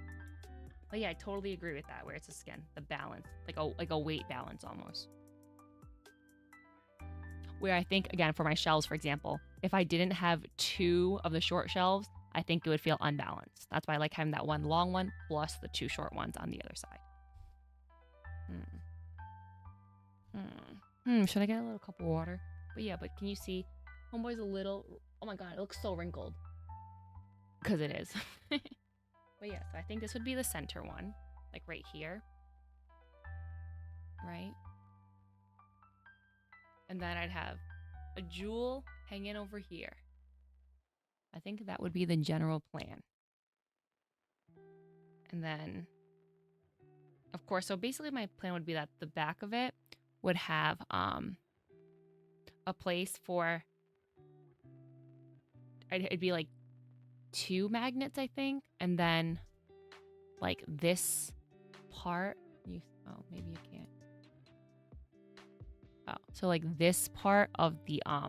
But yeah, I totally agree with that, where it's just, again, the balance, like a weight balance almost. where I think, again, for my shelves, for example, if I didn't have 2 of the short shelves, I think it would feel unbalanced. That's why I like having that one long one plus the 2 short ones on the other side. Should I get a little cup of water? But yeah, but can you see? Homeboy's a little... Oh my god, it looks so wrinkled. Because it is. But yeah, so I think this would be the center one. Like right here. Right? And then I'd have a jewel hanging over here. I think that would be the general plan. And then, of course, so basically my plan would be that the back of it would have a place for, it'd be like 2 magnets, I think. And then like this part, maybe you can't. Oh, so like this part of the, I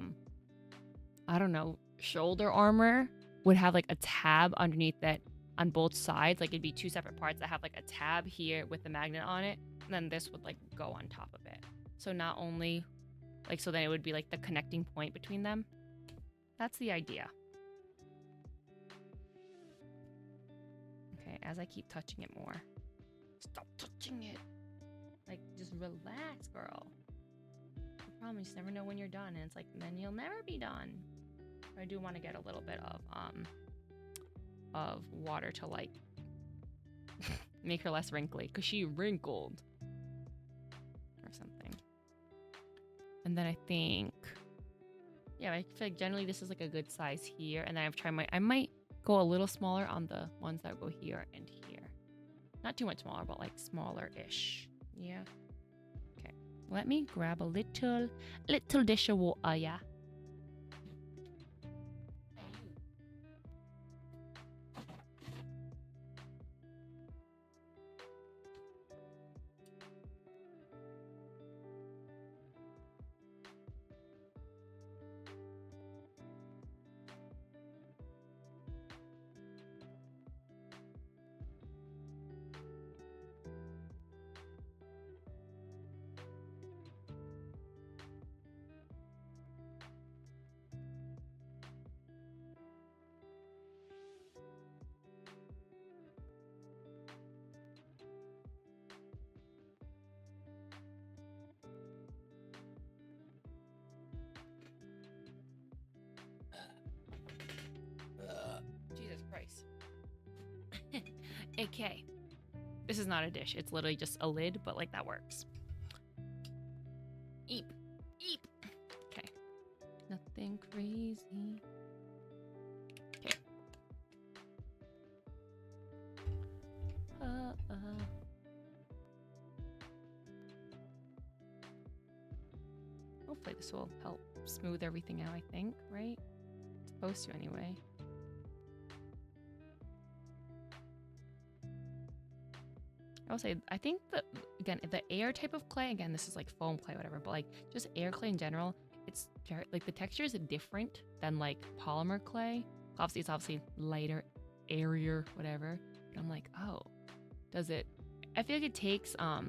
don't know, shoulder armor would have like a tab underneath it on both sides. Like it'd be 2 separate parts that have like a tab here with the magnet on it. And then this would like go on top of it. So not only like, so then it would be like the connecting point between them. That's the idea. Okay, as I keep touching it more. Stop touching it. Like, just relax, girl. The problem is you never know when you're done. And it's like, then you'll never be done. I do want to get a little bit of water to like make her less wrinkly, because she wrinkled or something. And then I think, yeah, I feel like generally this is like a good size here. And then I've tried I might go a little smaller on the ones that go here and here. Not too much smaller, but like smaller-ish. Yeah. Okay. Let me grab a little dish of water, yeah. Jesus Christ. Okay. This is not a dish. It's literally just a lid, but like that works. Eep. Eep. Okay. Nothing crazy. Okay. Hopefully this will help smooth everything out, I think, right? It's supposed to anyway. I'll say, I think that, again, the air type of clay, again, this is like foam clay, whatever, but like just air clay in general, it's like the texture is different than like polymer clay. Obviously, it's obviously lighter, airier, whatever. And I'm like, oh, does it? I feel like it takes a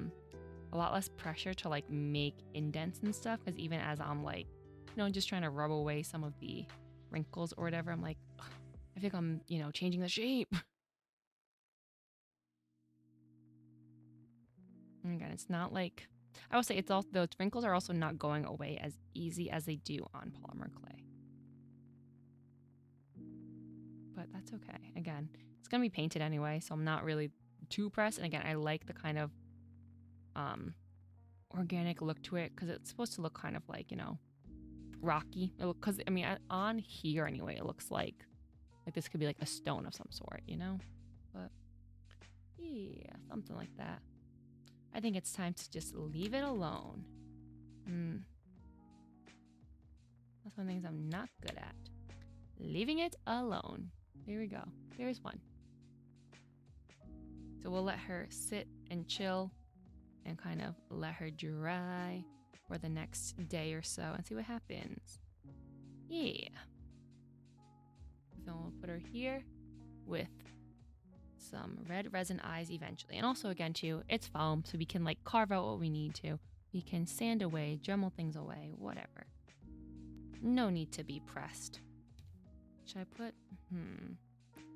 lot less pressure to like make indents and stuff, because even as I'm like, you know, just trying to rub away some of the wrinkles or whatever, I'm like, ugh, I think I'm, you know, changing the shape. And again, it's not like, I will say it's also, those wrinkles are also not going away as easy as they do on polymer clay. But that's okay. Again, it's going to be painted anyway, so I'm not really too pressed. And again, I like the kind of organic look to it, because it's supposed to look kind of like, you know, rocky. Because, I mean, on here anyway, it looks like this could be like a stone of some sort, you know? But yeah, something like that. I think it's time to just leave it alone. That's one of the things I'm not good at. Leaving it alone. There we go. There's one. So we'll let her sit and chill and kind of let her dry for the next day or so and see what happens. Yeah. So we'll put her here with some red resin eyes eventually. And also, again, too, it's foam, so we can like carve out what we need to. We can sand away, Dremel things away, whatever. No need to be pressed. Should I put,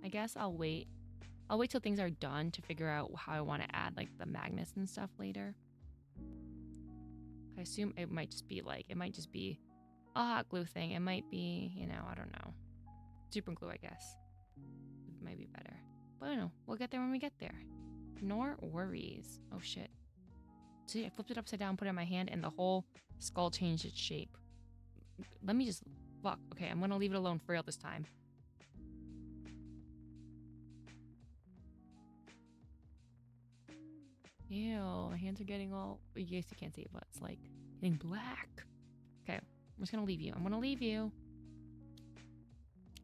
I guess I'll wait. I'll wait till things are done to figure out how I want to add like the magnets and stuff later. I assume it might just be a hot glue thing. It might be, I don't know. Super glue, I guess. It might be better. But I don't know. We'll get there when we get there. Nor worries. Oh shit. See, I flipped it upside down, put it in my hand, and the whole skull changed its shape. Let me just... Fuck. Okay, I'm gonna leave it alone for real this time. Ew, my hands are getting all... You guys can't see it, but it's like getting black. Okay, I'm just gonna leave you. I'm gonna leave you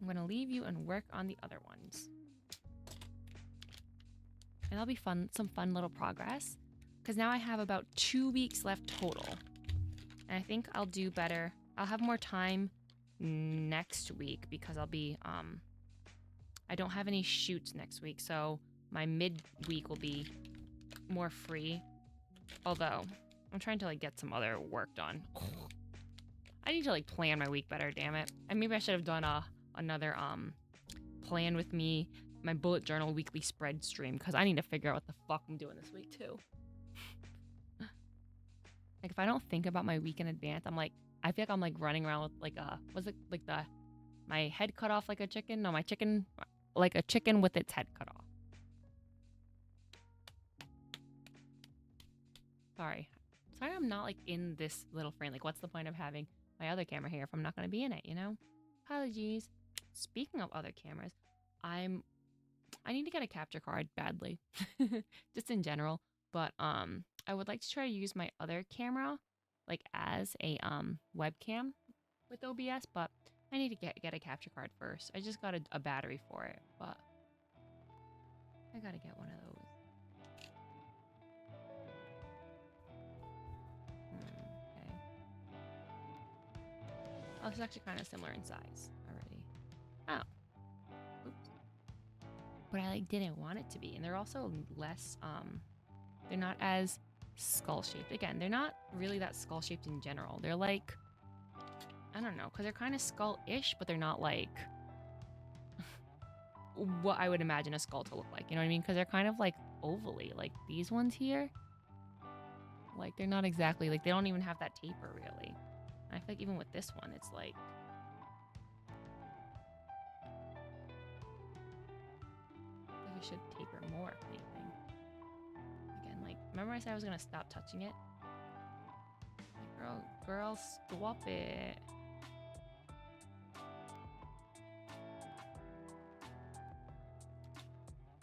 and work on the other ones. And that'll be fun, some fun little progress. Because now I have about 2 weeks left total. And I think I'll do better. I'll have more time next week because I'll be, I don't have any shoots next week. So my mid-week will be more free. Although, I'm trying to like get some other work done. I need to like plan my week better, damn it. And maybe I should have done another plan with me, my bullet journal weekly spread stream, because I need to figure out what the fuck I'm doing this week too. Like if I don't think about my week in advance, I feel like I'm like running around with like my head cut off like a chicken? No, my chicken, like a chicken with its head cut off. Sorry I'm not like in this little frame. Like what's the point of having my other camera here if I'm not going to be in it, Apologies. Speaking of other cameras, I need to get a capture card badly. Just in general. But I would like to try to use my other camera like as a webcam with OBS, but I need to get a capture card first. I just got a battery for it, but I gotta get one of those. Okay. Oh, it's actually kind of similar in size already. Oh. Oops. But I like didn't want it to be, and they're also less they're not as skull shaped. Again, they're not really that skull shaped in general. They're like, I don't know, because they're kind of skull-ish, but they're not like what I would imagine a skull to look like. You know what I mean? Because they're kind of like ovally, like these ones here. Like they're not exactly like, they don't even have that taper really. And I feel like even with this one, it's like, I should taper more if anything. Again, like, remember I said I was gonna stop touching it? Like, girl, stop it.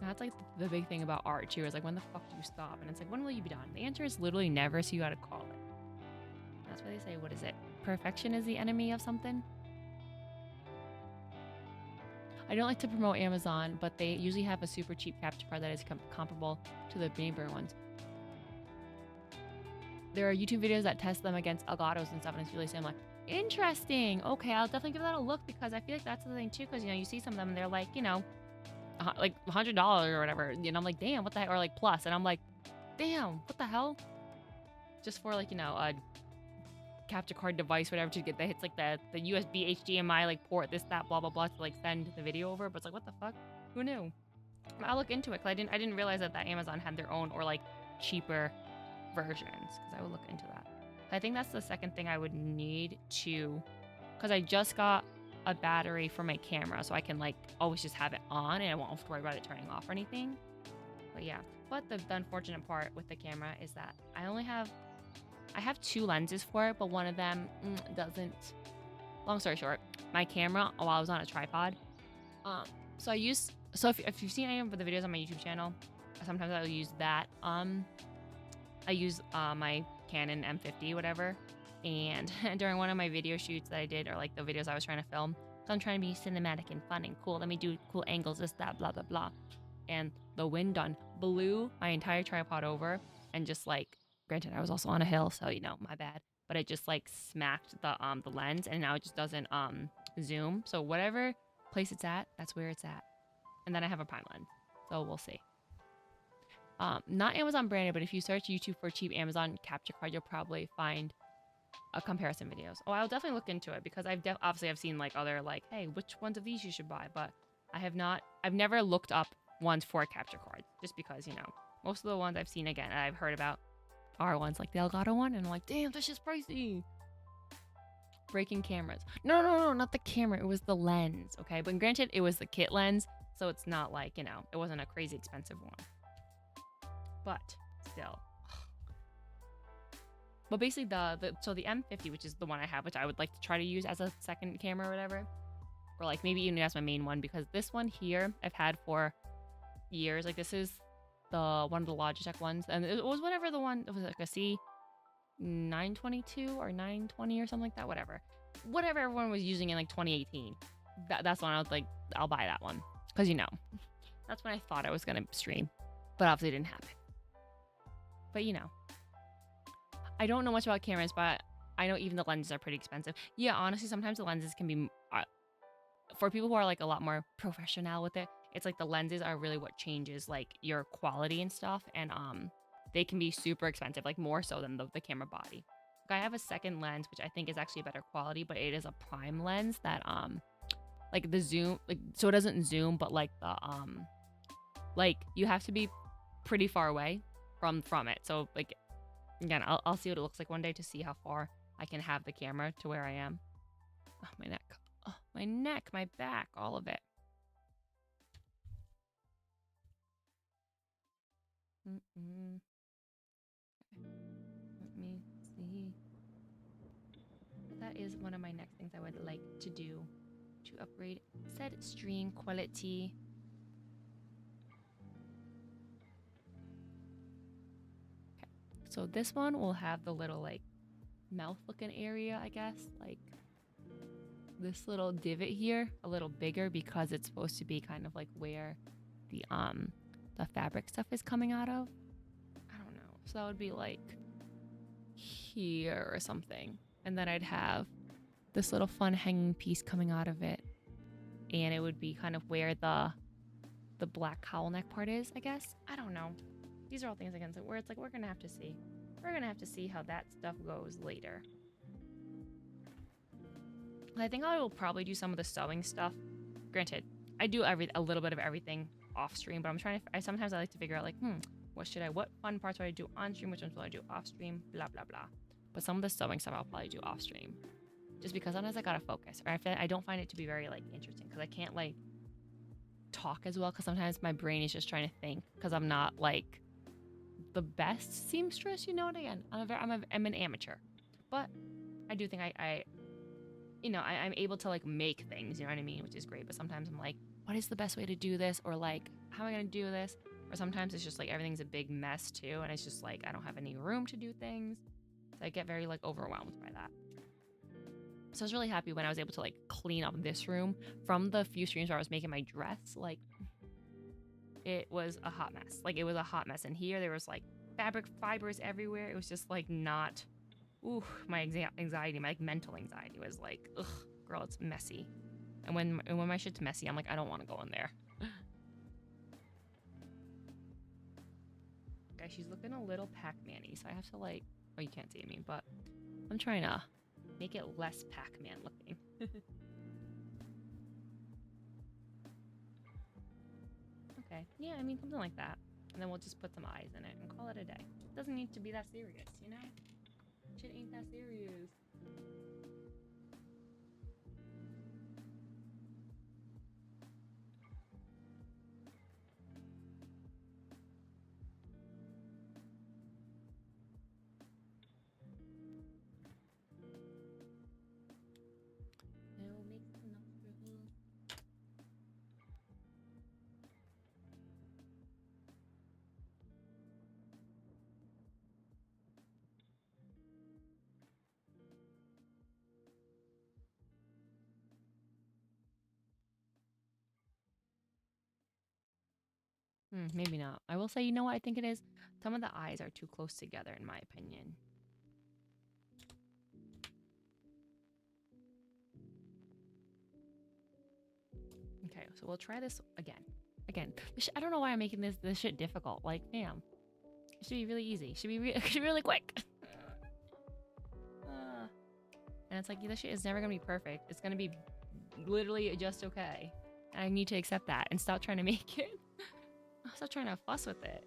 That's like the big thing about art too, is like, when the fuck do you stop? And it's like, when will you be done? The answer is literally never, so you gotta call it. That's why they say, what is it? Perfection is the enemy of something? I don't like to promote Amazon, but they usually have a super cheap capture card that is comparable to the neighbor ones. There are YouTube videos that test them against Elgato's and stuff, and it's really similar. Interesting. Okay, I'll definitely give that a look, because I feel like that's the thing too, because, you see some of them and they're like, like $100 or whatever, and I'm like, damn, what the heck? Or like plus, and I'm like, damn, what the hell? Just for like, a capture card device, whatever, to get that hits like the USB HDMI like port, this, that, blah blah blah, to like send the video over. But it's like, what the fuck? Who knew? I'll look into it, because I didn't realize that Amazon had their own or like cheaper versions, because I would look into that. I think that's the second thing I would need to, because I just got a battery for my camera, so I can like always just have it on and I won't have to worry about it turning off or anything. But yeah, but the unfortunate part with the camera is that I have 2 lenses for it, but one of them doesn't. Long story short, my camera, while I was on a tripod, so if you've seen any of the videos on my YouTube channel, sometimes I'll use that. I use my Canon M50, whatever, and during one of my video shoots that I did, or like the videos I was trying to film, so I'm trying to be cinematic and fun and cool. Let me do cool angles, this, that, blah, blah, blah. And the wind blew my entire tripod over, and just like, granted, I was also on a hill, so my bad. But it just like smacked the lens, and now it just doesn't zoom. So whatever place it's at, that's where it's at. And then I have a prime lens, so we'll see. Not Amazon branded, but if you search YouTube for cheap Amazon capture card, you'll probably find comparison videos. Oh, I'll definitely look into it because obviously I've seen like other like, hey, which ones of these you should buy, but I've never looked up ones for capture cards just because, you know, most of the ones I've seen again and I've heard about are ones like the Elgato one, and I'm like, damn, that's just pricey. Breaking cameras. No, not the camera. It was the lens, okay? But granted, it was the kit lens, so it's not like, you know, it wasn't a crazy expensive one. But still. But basically, so the M50, which is the one I have, which I would like to try to use as a second camera or whatever, or like maybe even as my main one, because this one here I've had for years. Like this is the one of the Logitech ones, and it was whatever the one, it was like a C922 or 920 or something like that, whatever everyone was using in like 2018. That's when I was like, I'll buy that one, because you know, that's when I thought I was gonna stream, but obviously it didn't happen. But you know, I don't know much about cameras, but I know even the lenses are pretty expensive. Yeah, honestly, sometimes the lenses can be for people who are like a lot more professional with it. It's like the lenses are really what changes like your quality and stuff, and they can be super expensive, like more so than the camera body. Like I have a second lens, which I think is actually a better quality, but it is a prime lens that like the zoom, like so it doesn't zoom, but like the like you have to be pretty far away from it. So like again, I'll see what it looks like one day to see how far I can have the camera to where I am. Oh, my neck. Oh, my neck, my back, all of it. Let me see. That is one of my next things I would like to do to upgrade said stream quality. Okay. So this one will have the little like mouth looking area, I guess, like this little divot here, a little bigger because it's supposed to be kind of like where the fabric stuff is coming out of. I don't know. So that would be like here or something. And then I'd have this little fun hanging piece coming out of it. And it would be kind of where the black cowl neck part is, I guess. I don't know. These are all things against it where it's like we're gonna have to see. We're gonna have to see how that stuff goes later. I think I will probably do some of the sewing stuff. Granted, I do a little bit of everything off stream, but I'm trying to. Sometimes I like to figure out like, what fun parts would I do on stream, which ones will I do off stream, blah blah blah. But some of the sewing stuff I'll probably do off stream, just because sometimes I gotta focus, or I don't find it to be very like interesting because I can't like talk as well because sometimes my brain is just trying to think because I'm not like the best seamstress, you know. And again, I'm an amateur, but I do think I'm able to like make things, you know what I mean, which is great. But sometimes I'm like, what is the best way to do this, or like, how am I gonna do this? Or sometimes it's just like everything's a big mess too, and it's just like I don't have any room to do things, so I get very like overwhelmed by that. So I was really happy when I was able to like clean up this room from the few streams where I was making my dress. Like, it was a hot mess. Like, it was a hot mess. And here there was like fabric fibers everywhere. It was just like not, my anxiety, my like mental anxiety was like, ugh, girl, it's messy. And when my shit's messy, I'm like, I don't want to go in there. Guys, she's looking a little Pac-Man-y, so I have to like, oh, you can't see me, but I'm trying to make it less Pac-Man looking. Okay, yeah, I mean, something like that. And then we'll just put some eyes in it and call it a day. It doesn't need to be that serious, you know? Shit ain't that serious. No, make the nostril. Maybe not. I will say, you know what I think it is? Some of the eyes are too close together, in my opinion. Okay, so we'll try this again. I don't know why I'm making this shit difficult. Like, damn. It should be really easy. It should be really quick. And it's like, this shit is never gonna be perfect. It's gonna be literally just okay. And I need to accept that and stop trying to make it. Stop trying to fuss with it.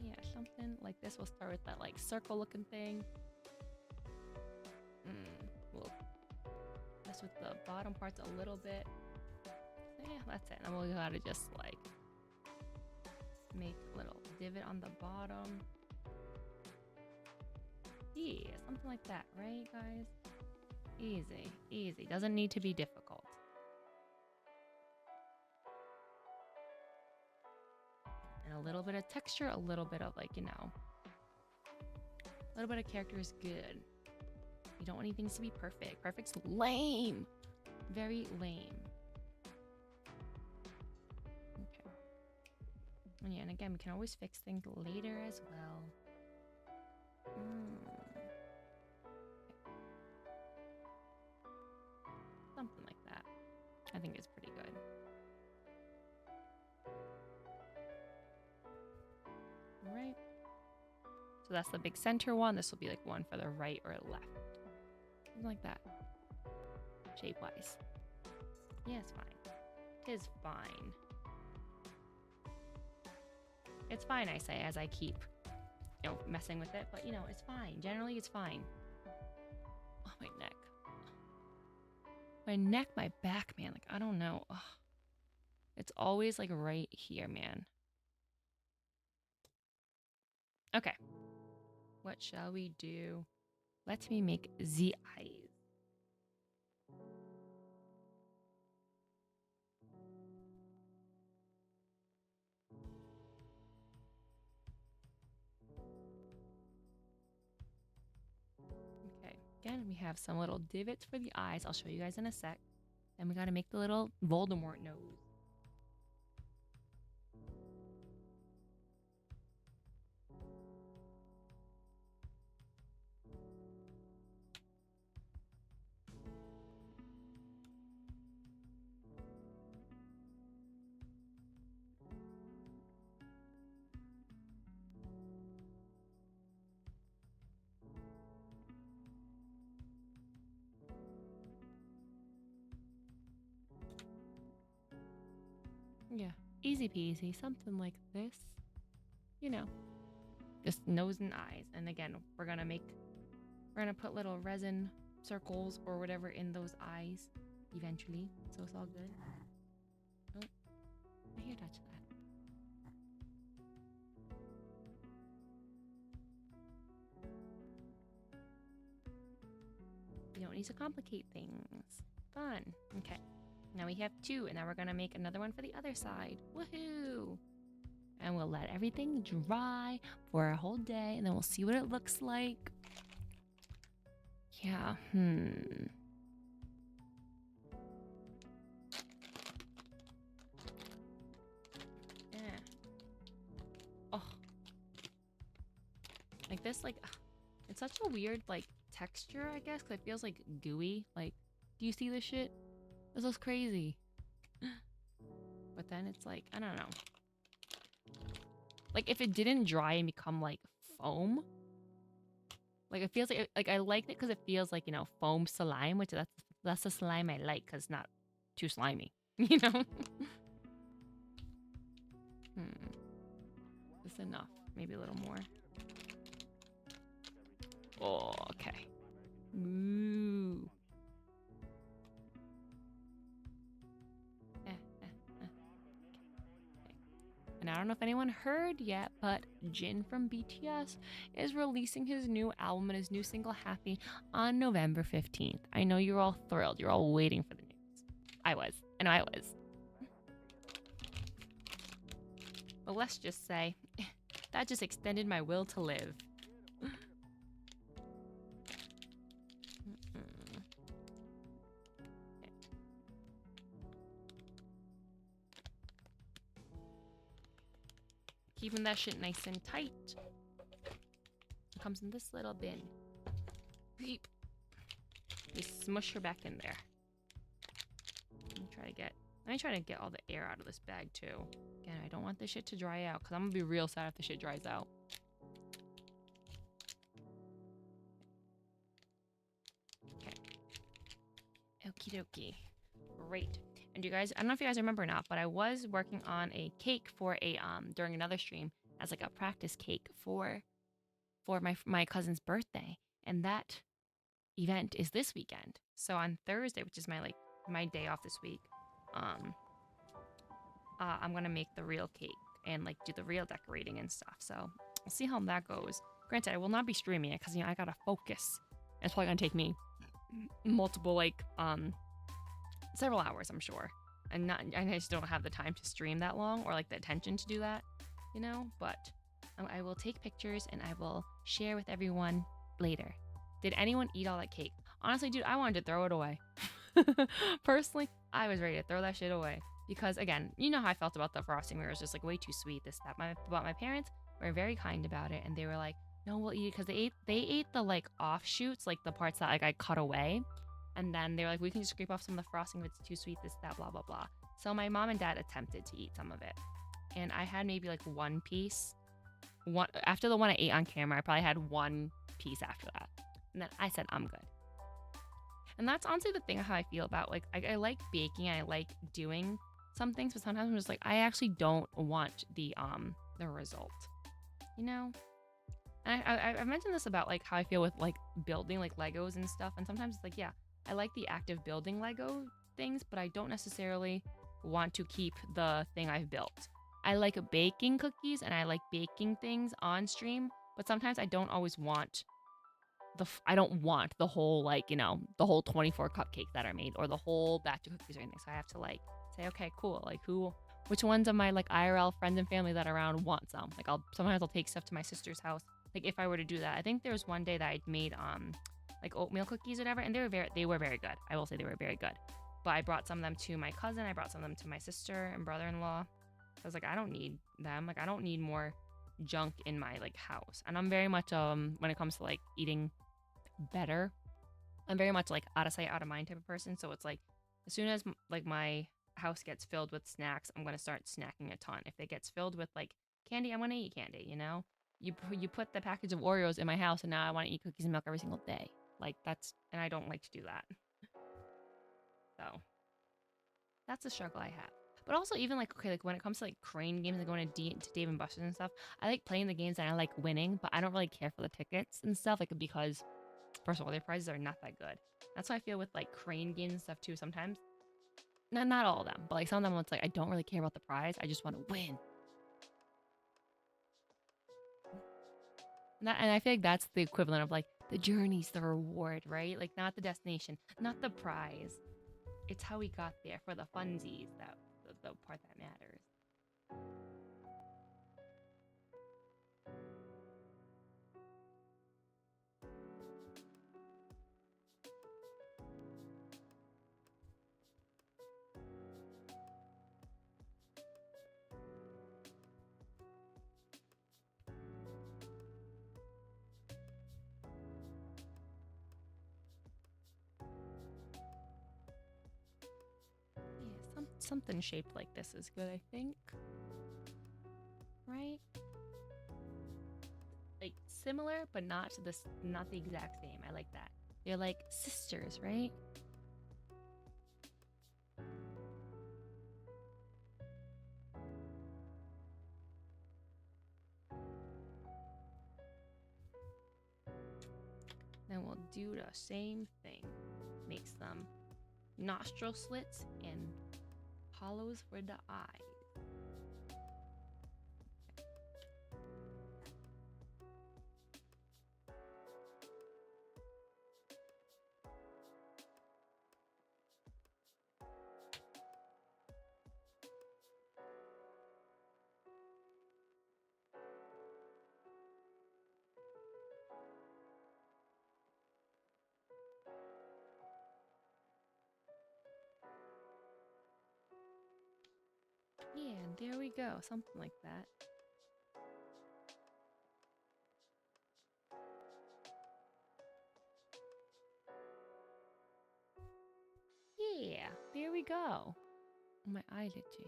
Yeah, something like this. We'll start with that like circle looking thing. We'll mess with the bottom parts a little bit. Yeah, that's it. And we'll gotta just like make a little divot on the bottom. Yeah, something like that, right, guys? Easy, easy. Doesn't need to be difficult. And a little bit of texture, a little bit of like, you know, a little bit of character is good. You don't want anything to be perfect. Perfect's lame. Very lame. Okay. And yeah, and again, we can always fix things later as well. Something like that. I think it's pretty good. All right. So that's the big center one. This will be like one for the right or left. Something like that. Shape-wise. Yeah, it's fine. It is fine. It's fine, I say, as I keep, you know, messing with it. But, you know, it's fine. Generally, it's fine. Oh, my neck. My neck, my back, man. Like, I don't know. Ugh. It's always, like, right here, man. Okay. What shall we do? Let me make the eyes. Okay. Again, we have some little divots for the eyes. I'll show you guys in a sec. And we got to make the little Voldemort nose. Yeah, easy peasy, something like this. You know, just nose and eyes. And again, we're gonna put little resin circles or whatever in those eyes eventually. So it's all good. Oh, I hear touch that. You don't need to complicate things. Fun. Okay. Now we have two, and now we're gonna make another one for the other side. Woohoo! And we'll let everything dry for a whole day, and then we'll see what it looks like. Yeah, Yeah. Oh. Like this, like, it's such a weird, like, texture, I guess, because it feels, like, gooey. Like, do you see this shit? This looks crazy. But then it's like, I don't know. Like, if it didn't dry and become, like, foam. Like, it feels like I liked it because it feels like, you know, foam slime, which that's the slime I like because it's not too slimy, you know? Just enough. Maybe a little more. Oh, okay. Ooh. And I don't know if anyone heard yet, but Jin from BTS is releasing his new album and his new single Happy on November 15th. I know you're all thrilled. You're all waiting for the news. I was. I know I was. But let's just say, that just extended my will to live. Keeping that shit nice and tight. It comes in this little bin. Beep. You smush her back in there. Let me try to get all the air out of this bag too. Again, I don't want this shit to dry out because I'm gonna be real sad if the shit dries out. Okie dokie. Great. And you guys, I don't know if you guys remember or not, but I was working on a cake for a during another stream as like a practice cake for my cousin's birthday, and that event is this weekend. So on Thursday, which is my day off this week, um, I'm gonna make the real cake and like do the real decorating and stuff. So we'll see how that goes. Granted, I will not be streaming it because I gotta focus. It's probably gonna take me multiple several hours, I'm sure. And I just don't have the time to stream that long or like the attention to do that, But I will take pictures and I will share with everyone later. Did anyone eat all that cake? Honestly, dude, I wanted to throw it away. Personally, I was ready to throw that shit away because again, you know how I felt about the frosting. Where it was just like way too sweet. But my parents were very kind about it, and they were like, "No, we'll eat it," because they ate the like offshoots, like the parts that like I cut away. And then they were like, we can just scrape off some of the frosting if it's too sweet, this, that, blah, blah, blah. So my mom and dad attempted to eat some of it. And I had maybe like one piece. After the one I ate on camera, I probably had one piece after that. And then I said, I'm good. And that's honestly the thing how I feel about like, I like baking and I like doing some things, but sometimes I'm just like, I actually don't want the result, And I've mentioned this about like how I feel with like building like Legos and stuff. And sometimes it's like, yeah, I like the act of building Lego things, but I don't necessarily want to keep the thing I've built. I like baking cookies and I like baking things on stream, but sometimes I don't always want I don't want the whole the whole 24 cupcakes that are made or the whole batch of cookies or anything. So I have to like say, okay, cool. Like which ones of my like IRL friends and family that are around want some? Like sometimes I'll take stuff to my sister's house. Like if I were to do that, I think there was one day that I'd made like oatmeal cookies or whatever, and they were very good. I will say they were very good. But I brought some of them to my cousin. I brought some of them to my sister and brother-in-law. I was like, I don't need them. Like I don't need more junk in my like house. And I'm very much when it comes to like eating better, I'm very much like out of sight, out of mind type of person. So it's like as soon as like my house gets filled with snacks, I'm gonna start snacking a ton. If it gets filled with like candy, I'm gonna eat candy. You put the package of Oreos in my house, and now I want to eat cookies and milk every single day. Like and I don't like to do that. So that's a struggle I have. But also even like okay, like when it comes to like crane games and going to Dave and Buster's and stuff, I like playing the games and I like winning, but I don't really care for the tickets and stuff. Like because first of all, their prizes are not that good. That's how I feel with like crane games and stuff too. Sometimes, not all of them, but like some of them, it's like I don't really care about the prize. I just want to win. And I feel like that's the equivalent of like the journey's the reward, right? Like not the destination, not the prize. It's how we got there for the funsies that the part that matters. Yeah, something shaped like this is good, I think. Right? Like similar, but not the exact same. I like that. They're like sisters, right? Then we'll do the same thing. Make some nostril slits and hollows for the eyes. Yeah, there we go. Something like that. Yeah, there we go. My eye itchy.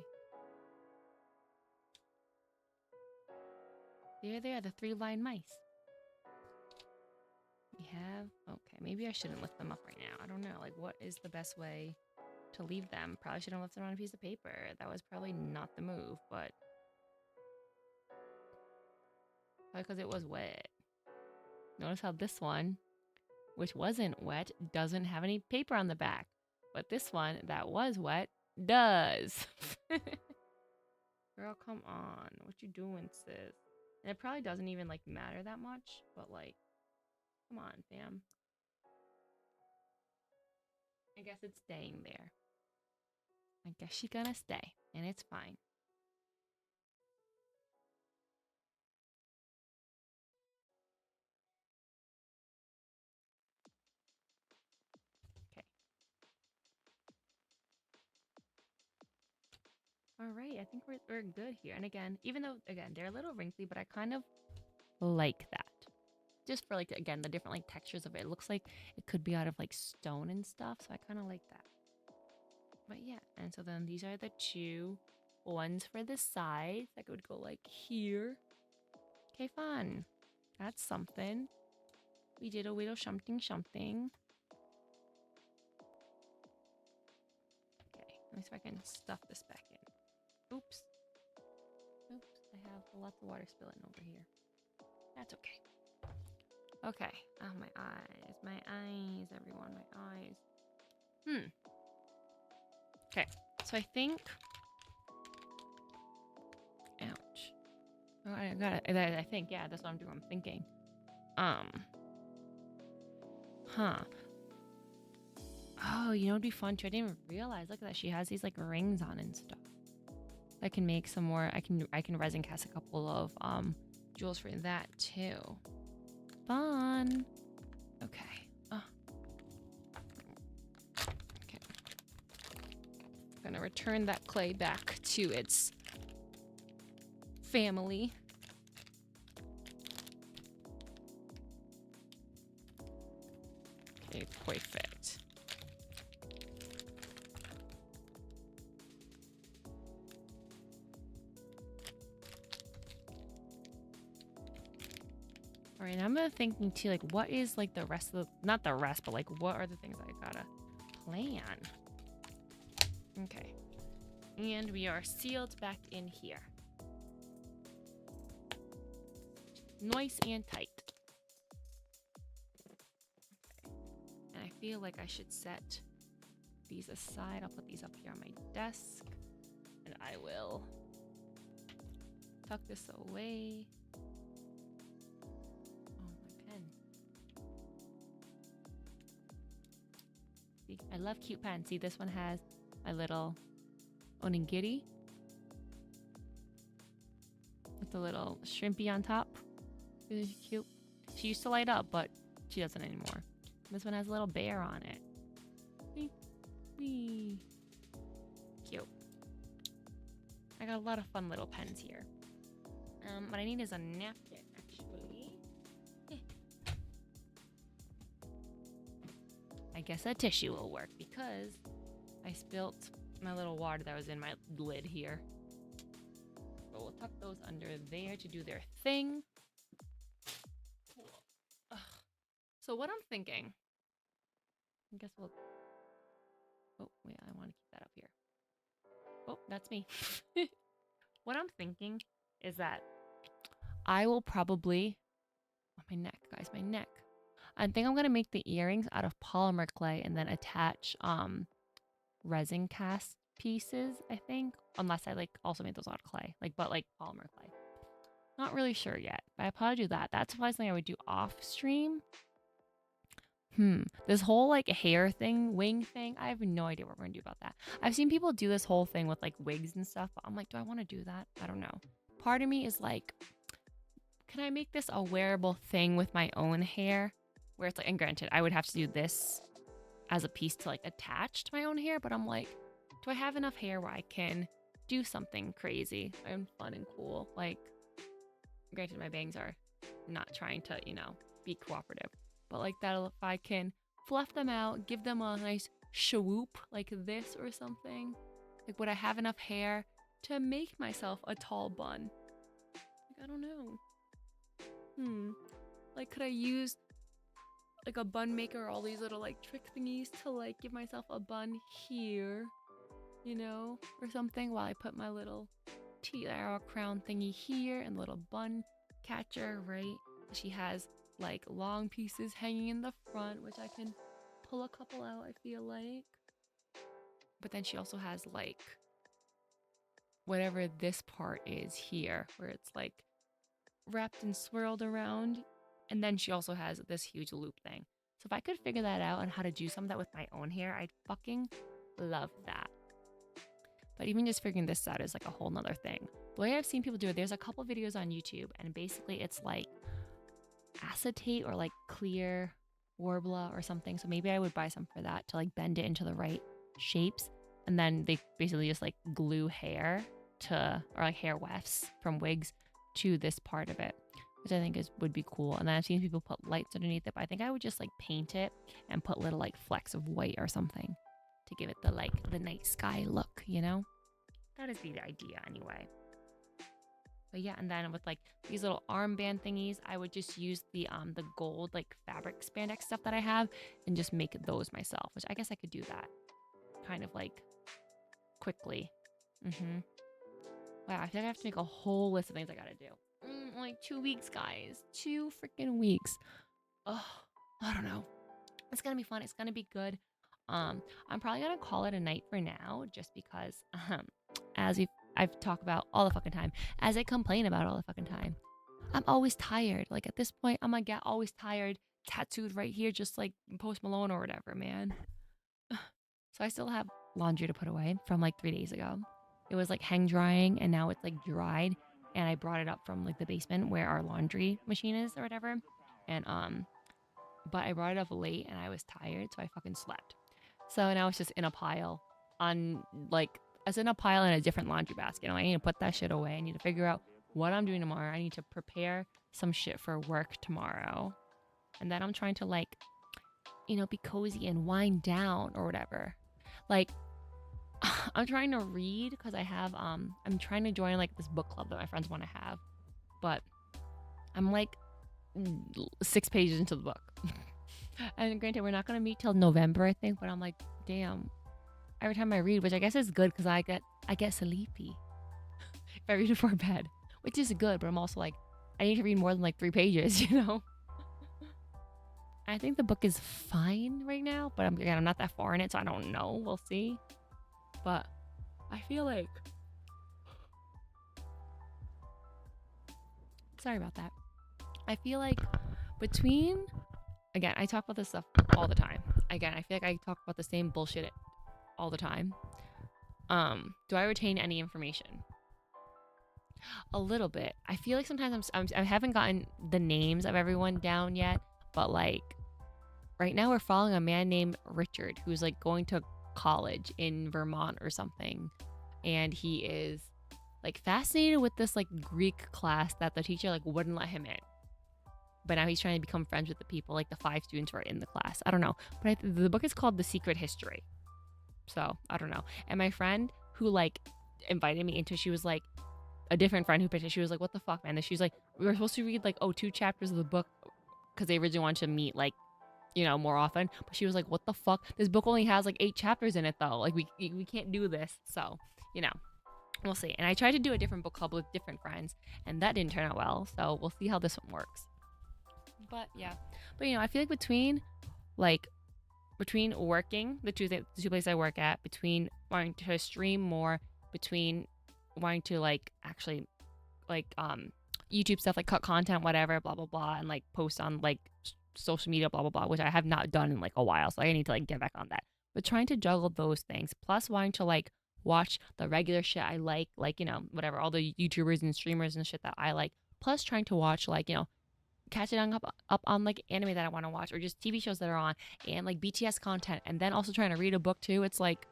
There they are, the 3-line mice. We have, okay, maybe I shouldn't lift them up right now. I don't know. Like, what is the best way to leave them? Probably shouldn't lift them on a piece of paper. That was probably not the move, but probably because it was wet. Notice how this one, which wasn't wet, doesn't have any paper on the back. But this one that was wet does. Girl, come on. What you doing, sis? And it probably doesn't even like matter that much, but like, come on, fam. I guess it's staying there. I guess she's gonna stay, and it's fine. Okay. All right, I think we're good here. And again, even though again they're a little wrinkly, but I kind of like that. Just for like again the different like textures of it. It looks like it could be out of like stone and stuff, so I kind of like that. But yeah, and so then these are the two ones for the sides. That would go like here. Okay, fun. That's something. We did a little something something. Okay, let me see if I can stuff this back in. Oops. Oops, I have lots of water spilling over here. That's okay. Okay. Oh, my eyes. My eyes, everyone. My eyes. Okay. So I think... Ouch. Oh, I got it. I think, yeah, that's what I'm doing. I'm thinking. Huh. Oh, you know, it'd be fun too. I didn't even realize. Look at that. She has these like rings on and stuff. I can make some more. I can resin cast a couple of jewels for that too. Fun. Okay. Okay. I'm gonna return that clay back to its family. Okay, perfect. All right, I'm thinking too, like, what is like the rest of the, not the rest, but like, what are the things I gotta plan? Okay. And we are sealed back in here. Nice and tight. Okay. And I feel like I should set these aside. I'll put these up here on my desk. And I will tuck this away. I love cute pens. See, this one has my little onigiri with the little shrimpy on top. Really cute. She used to light up, but she doesn't anymore. This one has a little bear on it. Wee, wee. Cute. I got a lot of fun little pens here. What I need is a napkin, actually. I guess a tissue will work because I spilt my little water that was in my lid here. So we'll tuck those under there to do their thing. Cool. Ugh. So what I'm thinking, I guess we'll, oh wait, I want to keep that up here. Oh, that's me. What I'm thinking is that I will probably, oh, my neck, guys, my neck. I think I'm gonna make the earrings out of polymer clay and then attach resin cast pieces, I think. Unless I like also made those out of clay. But polymer clay. Not really sure yet. But I probably do that. That's probably something I would do off stream. This whole like hair thing, wing thing, I have no idea what we're gonna do about that. I've seen people do this whole thing with like wigs and stuff, but I'm like, do I want to do that? I don't know. Part of me is like, can I make this a wearable thing with my own hair? Where it's like, and granted, I would have to do this as a piece to like attach to my own hair, but I'm like, do I have enough hair where I can do something crazy and fun and cool? Like, granted, my bangs are not trying to, you know, be cooperative, but like that, if I can fluff them out, give them a nice swoop like this or something, like would I have enough hair to make myself a tall bun? Like, I don't know. Like, could I use like a bun maker, all these little like trick thingies to like give myself a bun here, you know, or something, while I put my little tiara crown thingy here and little bun catcher, right? She has like long pieces hanging in the front, which I can pull a couple out, I feel like. But then she also has like whatever this part is here, where it's like wrapped and swirled around. And then she also has this huge loop thing. So if I could figure that out and how to do some of that with my own hair, I'd fucking love that. But even just figuring this out is like a whole nother thing. The way I've seen people do it, there's a couple videos on YouTube, and basically it's like acetate or like clear warbler or something. So maybe I would buy some for that to like bend it into the right shapes. And then they basically just like glue hair to, or like hair wefts from wigs to this part of it, which I think would be cool. And then I've seen people put lights underneath it, but I think I would just like paint it and put little like flecks of white or something to give it the like the night sky look, you know? That is the idea anyway. But yeah, and then with like these little armband thingies, I would just use the gold like fabric spandex stuff that I have and just make those myself, which I guess I could do that kind of like quickly. Wow, I think I have to make a whole list of things I gotta do. Like 2 weeks, guys. 2 freaking weeks. Oh, I don't know. It's gonna be fun. It's gonna be good. I'm probably gonna call it a night for now, just because as I've talked about all the fucking time, as I complain about all the fucking time, I'm always tired. Like at this point, I'm gonna get always tired, tattooed right here, just like Post Malone or whatever, man. So I still have laundry to put away from like 3 days ago. It was like hang drying, and now it's like dried. And I brought it up from like the basement where our laundry machine is or whatever. And but I brought it up late and I was tired, so I fucking slept. So now it's just in a pile on like it's in a pile in a different laundry basket. You know, I need to put that shit away. I need to figure out what I'm doing tomorrow. I need to prepare some shit for work tomorrow. And then I'm trying to like, you know, be cozy and wind down or whatever. Like I'm trying to read because I have I'm trying to join like this book club that my friends want to have, but I'm like 6 pages into the book. And granted, we're not gonna meet till November, I think, but I'm like, damn. Every time I read, which I guess is good because I get sleepy if I read before bed, which is good. But I'm also like, I need to read more than like 3 pages, you know. I think the book is fine right now, but I'm not that far in it, so I don't know. We'll see. But I feel like, sorry about that. I feel like between, again, I talk about this stuff all the time. Again, I feel like I talk about the same bullshit all the time. Do I retain any information? A little bit. I feel like sometimes I haven't gotten the names of everyone down yet, but like right now we're following a man named Richard who's like going to college in Vermont or something, and he is like fascinated with this like Greek class that the teacher like wouldn't let him in, but now he's trying to become friends with the people, like the 5 students who are in the class. I don't know, but the book is called The Secret History, so I don't know. And my friend who like invited me into, she was like, a different friend who pitched it, she was like, what the fuck, man? And she's like, we were supposed to read like 2 chapters of the book because they originally wanted to meet like, you know, more often. But she was like, what the fuck? This book only has like 8 chapters in it though. Like we can't do this. So, you know, we'll see. And I tried to do a different book club with different friends, and that didn't turn out well. So we'll see how this one works. But yeah, but you know, I feel like between working, the two places I work at, between wanting to stream more, between wanting to like actually like YouTube stuff, like cut content, whatever, blah blah blah, and like post on like social media, blah blah blah, which I have not done in like a while, so I need to like get back on that. But trying to juggle those things, plus wanting to like watch the regular shit I like, you know, whatever, all the YouTubers and streamers and shit that I like, plus trying to watch like, you know, catch it up on like anime that I want to watch, or just TV shows that are on, and like BTS content, and then also trying to read a book too. It's like,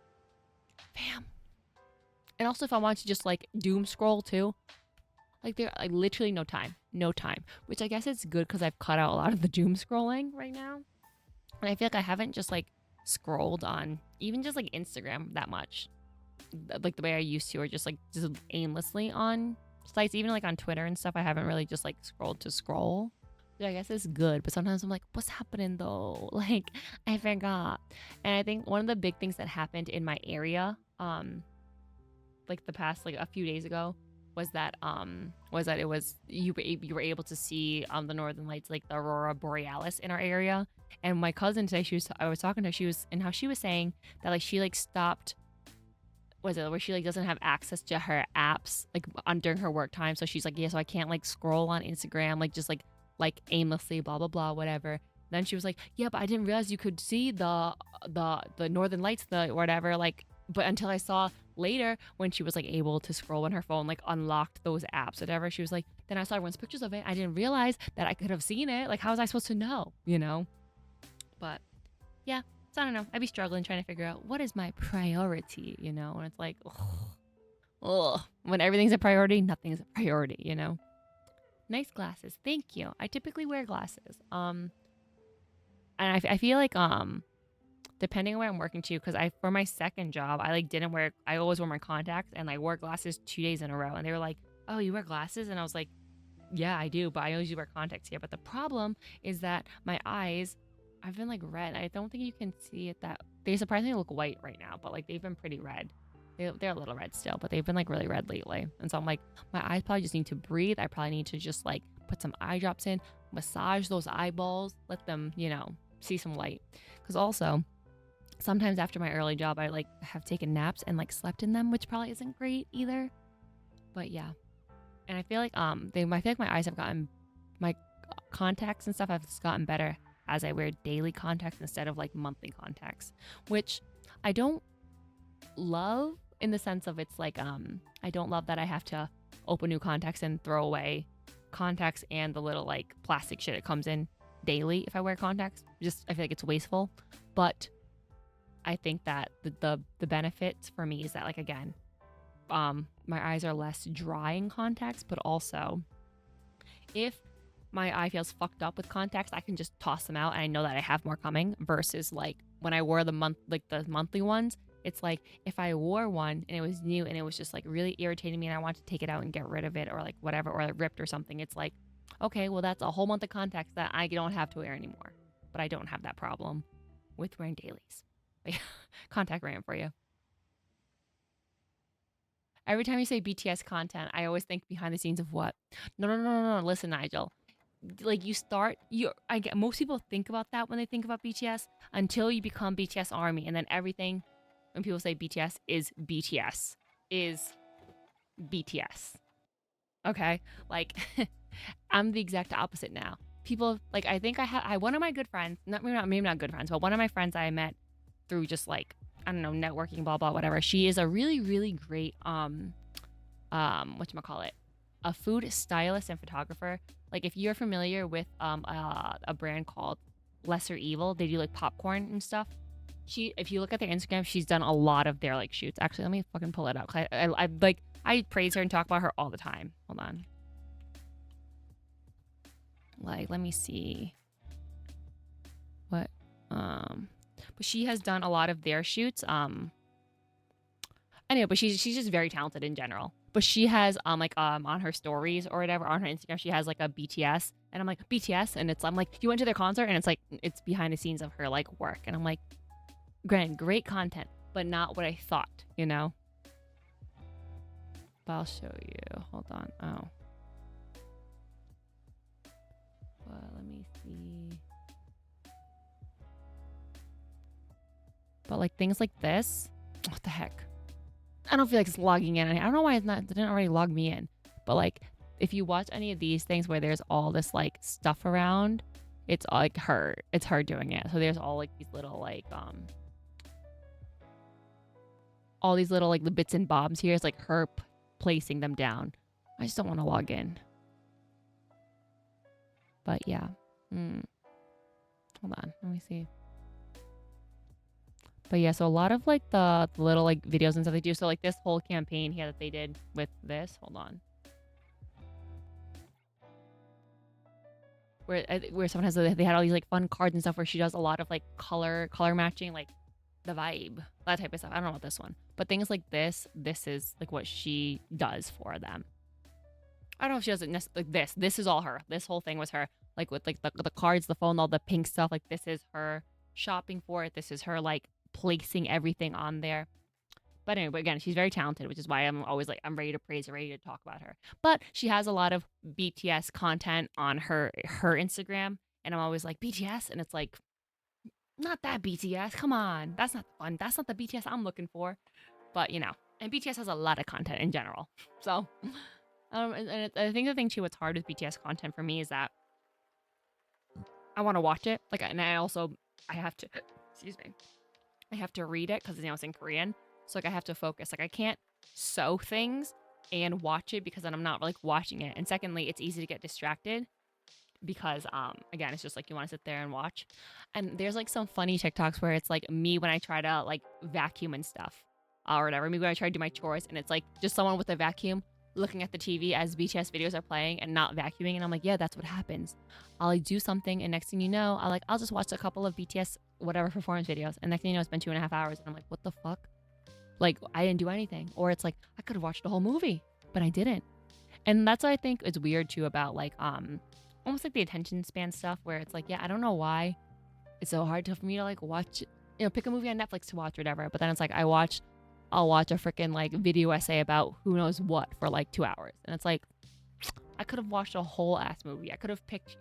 bam. And also if I want to just like doom scroll too, like there like literally no time, which I guess it's good because I've cut out a lot of the doom scrolling right now. And I feel like I haven't just like scrolled on even just like Instagram that much, like the way I used to, or just aimlessly on sites, even like on Twitter and stuff. I haven't really just like scrolled to scroll. I guess it's good, but sometimes I'm like, what's happening though? Like, I forgot. And I think one of the big things that happened in my area, like the past like a few days ago, was that it was you were able to see the northern lights, like the aurora borealis in our area. And my cousin today, I was talking to her, she was and how she was saying that like she like stopped, was it where she like doesn't have access to her apps like on during her work time, so she's like, yeah, so I can't like scroll on Instagram like just like aimlessly, blah blah blah, whatever. Then she was like, yeah, but I didn't realize you could see the northern lights, the whatever, like, but until I saw later when she was like able to scroll on her phone, like unlocked those apps, whatever, she was like, then I saw everyone's pictures of it, I didn't realize that I could have seen it, like how was I supposed to know, you know? But yeah, so I don't know. I'd be struggling trying to figure out what is my priority, you know? And it's like, ugh. When everything's a priority, nothing's a priority, you know? Nice glasses. Thank you. I typically wear glasses. And I feel like, depending on where I'm working too, because for my second job, I like didn't wear, I always wore my contacts and I wore glasses 2 days in a row. And they were like, oh, you wear glasses? And I was like, yeah, I do, but I usually wear contacts here. But the problem is that my eyes, I've been like red. I don't think you can see it that they surprisingly look white right now, but like they've been pretty red. They're a little red still, but they've been like really red lately. And so I'm like, my eyes probably just need to breathe. I probably need to just like put some eye drops in, massage those eyeballs, let them, you know, see some light. Because also, sometimes after my early job, I like have taken naps and like slept in them, which probably isn't great either. But yeah, and I feel like I feel like my eyes have gotten, my contacts and stuff have just gotten better as I wear daily contacts instead of like monthly contacts, which I don't love in the sense of it's like I don't love that I have to open new contacts and throw away contacts and the little like plastic shit it comes in daily if I wear contacts. Just I feel like it's wasteful, but I think that the benefits for me is that like again, my eyes are less dry in contacts, but also if my eye feels fucked up with contacts, I can just toss them out and I know that I have more coming, versus like when I wore the monthly ones, it's like if I wore one and it was new and it was just like really irritating me and I wanted to take it out and get rid of it or like whatever, or it ripped or something, it's like, okay, well that's a whole month of contacts that I don't have to wear anymore. But I don't have that problem with wearing dailies. Contact rant for you. Every time you say BTS content, I always think behind the scenes of what? No. Listen, Nigel. Like I get most people think about that when they think about BTS until you become BTS Army, and then everything when people say BTS is BTS. Okay, like I'm the exact opposite now. People like I think I one of my good friends, maybe not good friends, but one of my friends I met through just like I don't know, networking, blah blah whatever. She is a really really great whatchamacallit, a food stylist and photographer. Like if you're familiar with a brand called Lesser Evil, they do like popcorn and stuff. If you look at their Instagram, she's done a lot of their like shoots. Actually, let me fucking pull it up. I praise her and talk about her all the time. Hold on. Like, let me see. What? But she has done a lot of their shoots. Anyway, but she's just very talented in general. But she has on her stories or whatever on her Instagram, she has like a BTS, and I'm like BTS, and I'm like you went to their concert, and it's like it's behind the scenes of her like work, and I'm like, granted, great content, but not what I thought, you know. But I'll show you. Hold on. Oh. Well, let me see. But like things like this, what the heck? I don't feel like it's logging in. I don't know why it didn't already log me in. But like, if you watch any of these things where there's all this like stuff around, it's like her. It's her doing it. So there's all like these little like all these little like the bits and bobs here. It's like her placing them down. I just don't want to log in. But yeah. Hold on. Let me see. But yeah, so a lot of like the little like videos and stuff they do. So like this whole campaign here that they did with this. Hold on. Where sometimes they had all these like fun cards and stuff where she does a lot of like color matching, like the vibe, that type of stuff. I don't know about this one, but things like this is like what she does for them. I don't know if she does it like this. This is all her. This whole thing was her. like with like the cards, the phone, all the pink stuff. Like this is her shopping for it. This is her like placing everything on there. But anyway, again, she's very talented, which is why I'm always like I'm ready to praise her, ready to talk about her. But she has a lot of BTS content on her Instagram, and I'm always like BTS, and it's like not that BTS. Come on, that's not fun. That's not the BTS I'm looking for. But you know, and BTS has a lot of content in general. So, and I think the thing too, what's hard with BTS content for me is that I want to watch it. Like, and I have to, excuse me, I have to read it because it's in Korean. So like I have to focus. Like I can't sew things and watch it because then I'm not like watching it. And secondly, it's easy to get distracted because again, it's just like you want to sit there and watch. And there's like some funny TikToks where it's like me when I try to like vacuum and stuff or whatever. Maybe when I try to do my chores and it's like just someone with a vacuum looking at the TV as BTS videos are playing and not vacuuming. And I'm like, yeah, that's what happens. I'll like do something and next thing you know, I'll just watch a couple of BTS whatever performance videos and next thing you know, it's been 2.5 hours and I'm like, what the fuck? Like I didn't do anything. Or it's like I could have watched the whole movie, but I didn't. And that's what I think is weird too about like almost like the attention span stuff where it's like, yeah, I don't know why it's so hard for me to like watch, pick a movie on Netflix to watch or whatever. But then it's like I'll watch a freaking like video essay about who knows what for like 2 hours. And it's like, I could have watched a whole ass movie. I could have picked,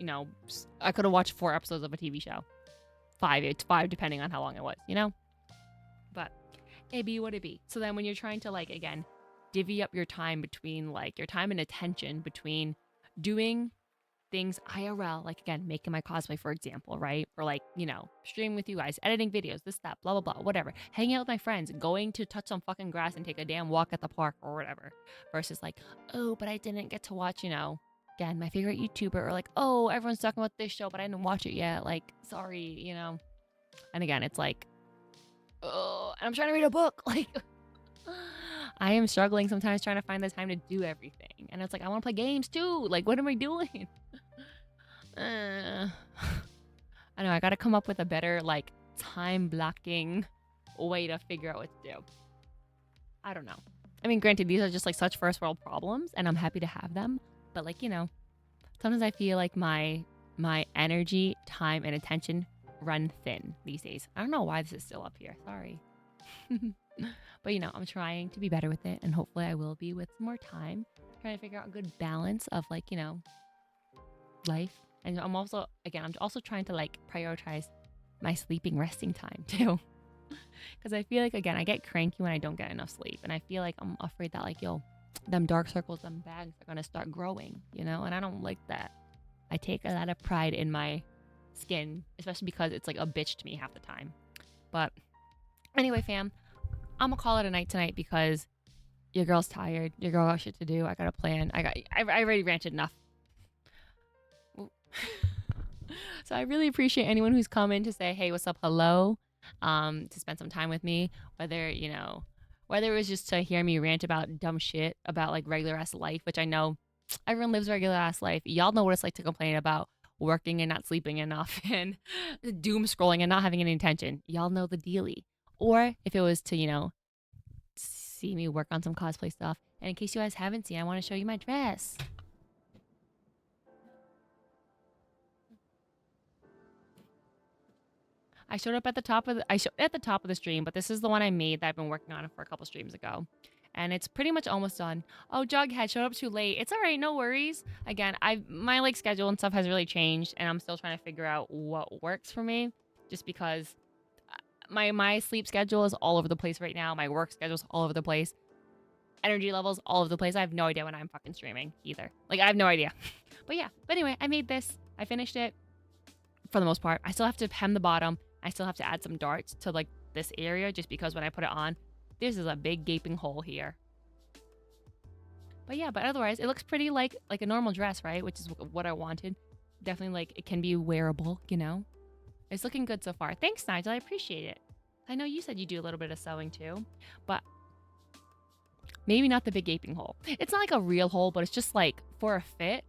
I could have watched 4 episodes of a TV show. 5, it's 5 depending on how long it was, But it be what it be. So then when you're trying to like, again, divvy up your time between like your time and attention between doing things IRL, like again, making my cosplay, for example, right? Or like, streaming with you guys, editing videos, this, that, blah, blah, blah, whatever. Hanging out with my friends, going to touch some fucking grass and take a damn walk at the park or whatever. Versus like, oh, but I didn't get to watch, again, my favorite YouTuber. Or like, oh, everyone's talking about this show, but I didn't watch it yet. Like, sorry, And again, it's like, oh, and I'm trying to read a book. Like, I am struggling sometimes trying to find the time to do everything. And it's like, I want to play games too. Like, what am I doing? I know, I got to come up with a better, like, time blocking way to figure out what to do. I don't know. I mean, granted, these are just like such first world problems and I'm happy to have them. But like, sometimes I feel like my energy, time, and attention run thin these days. I don't know why this is still up here. Sorry. But I'm trying to be better with it and hopefully I will be with some more time. Trying to figure out a good balance of like, life. And I'm also trying to like prioritize my sleeping, resting time too. Because I feel like, again, I get cranky when I don't get enough sleep. And I feel like I'm afraid that like, them dark circles, them bags are going to start growing, and I don't like that. I take a lot of pride in my skin, especially because it's like a bitch to me half the time. But anyway, fam, I'm gonna call it a night tonight because your girl's tired. Your girl got shit to do. I got a plan. I already ranted enough. So I really appreciate anyone who's come in to say, hey, what's up, hello, to spend some time with me, whether it was just to hear me rant about dumb shit about like regular ass life, which I know everyone lives regular ass life. Y'all know what it's like to complain about working and not sleeping enough and doom scrolling and not having any intention. Y'all know the dealie. Or if it was to, see me work on some cosplay stuff. And in case you guys haven't seen, I want to show you my dress. I showed up at the top of the stream, but this is the one I made that I've been working on for a couple streams ago. And it's pretty much almost done. Oh, Jughead showed up too late. It's all right, no worries. Again, my like schedule and stuff has really changed, and I'm still trying to figure out what works for me. Just because my sleep schedule is all over the place right now. My work schedule's all over the place. Energy levels all over the place. I have no idea when I'm fucking streaming either. Like I have no idea. But yeah. But anyway, I made this. I finished it for the most part. I still have to hem the bottom. I still have to add some darts to like this area just because when I put it on, this is a big gaping hole here. But yeah, but otherwise it looks pretty like a normal dress, right? Which is what I wanted. Definitely like it can be wearable, It's looking good so far. Thanks, Nigel. I appreciate it. I know you said you do a little bit of sewing too, but maybe not the big gaping hole. It's not like a real hole, but it's just like for a fit.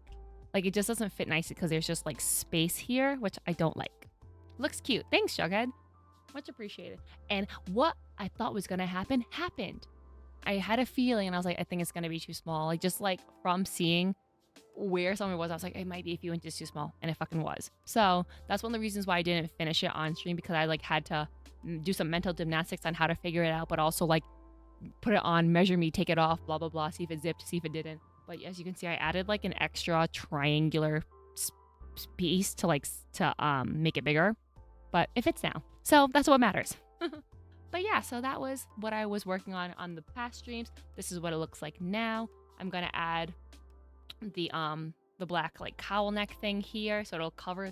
Like it just doesn't fit nicely because there's just like space here, which I don't like. Looks cute. Thanks, Jughead. Much appreciated. And what I thought was going to happen happened. I had a feeling and I was like, I think it's going to be too small. Like just like from seeing where something was. I was like, it might be a few inches too small, and it fucking was. So that's one of the reasons why I didn't finish it on stream, because I like had to do some mental gymnastics on how to figure it out, but also like put it on, measure me, take it off, blah blah blah, see if it zipped, see if it didn't. But as you can see, I added like an extra triangular piece to make it bigger, but it fits now, so that's what matters. But yeah, so that was what I was working on the past streams. This is what it looks like now. I'm gonna add the black like cowl neck thing here, so it'll cover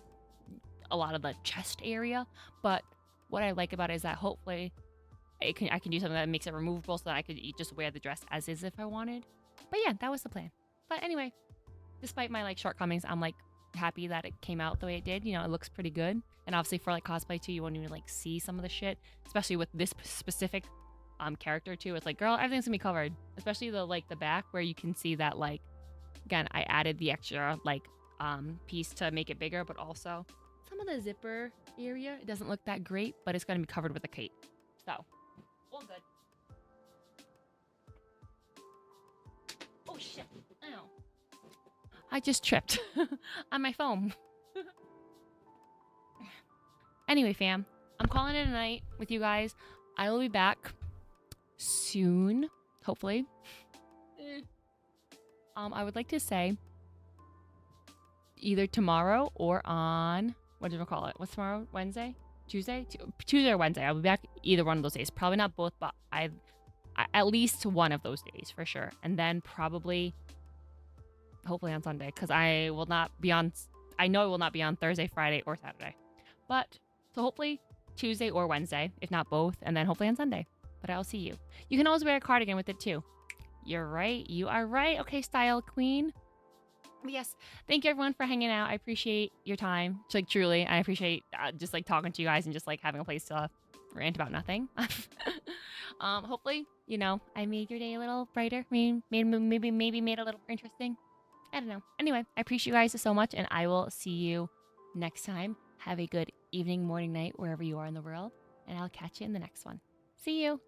a lot of the chest area. But what I like about it is that hopefully I can do something that makes it removable, so that I could just wear the dress as is if I wanted. But yeah, that was the plan. But anyway, despite my like shortcomings, I'm like happy that it came out the way it did. You know, it looks pretty good. And obviously for like cosplay too, you won't even like see some of the shit, especially with this specific character too. It's like, girl, everything's gonna be covered, especially the back where you can see that, like, again, I added the extra like piece to make it bigger, but also some of the zipper area, it doesn't look that great, but it's gonna be covered with a cape, so all good. Oh shit, ow, I just tripped on my phone. Anyway, fam, I'm calling it a night with you guys. I will be back soon, hopefully. I would like to say either tomorrow or on, what did we call it? What's tomorrow? Wednesday? Tuesday? Tuesday or Wednesday. I'll be back either one of those days. Probably not both, but I at least one of those days for sure. And then probably, hopefully on Sunday, because I will not be on, I know I will not be on Thursday, Friday, or Saturday. But, so hopefully Tuesday or Wednesday, if not both, and then hopefully on Sunday. But I'll see you. You can always wear a cardigan with it too. You're right. You are right. Okay, style queen. But yes, thank you everyone for hanging out. I appreciate your time. Like, truly, I appreciate just like talking to you guys and just like having a place to rant about nothing. Hopefully, you know, I made your day a little brighter. I mean, maybe made a little more interesting. I don't know. Anyway, I appreciate you guys so much, and I will see you next time. Have a good evening, morning, night, wherever you are in the world, and I'll catch you in the next one. See you.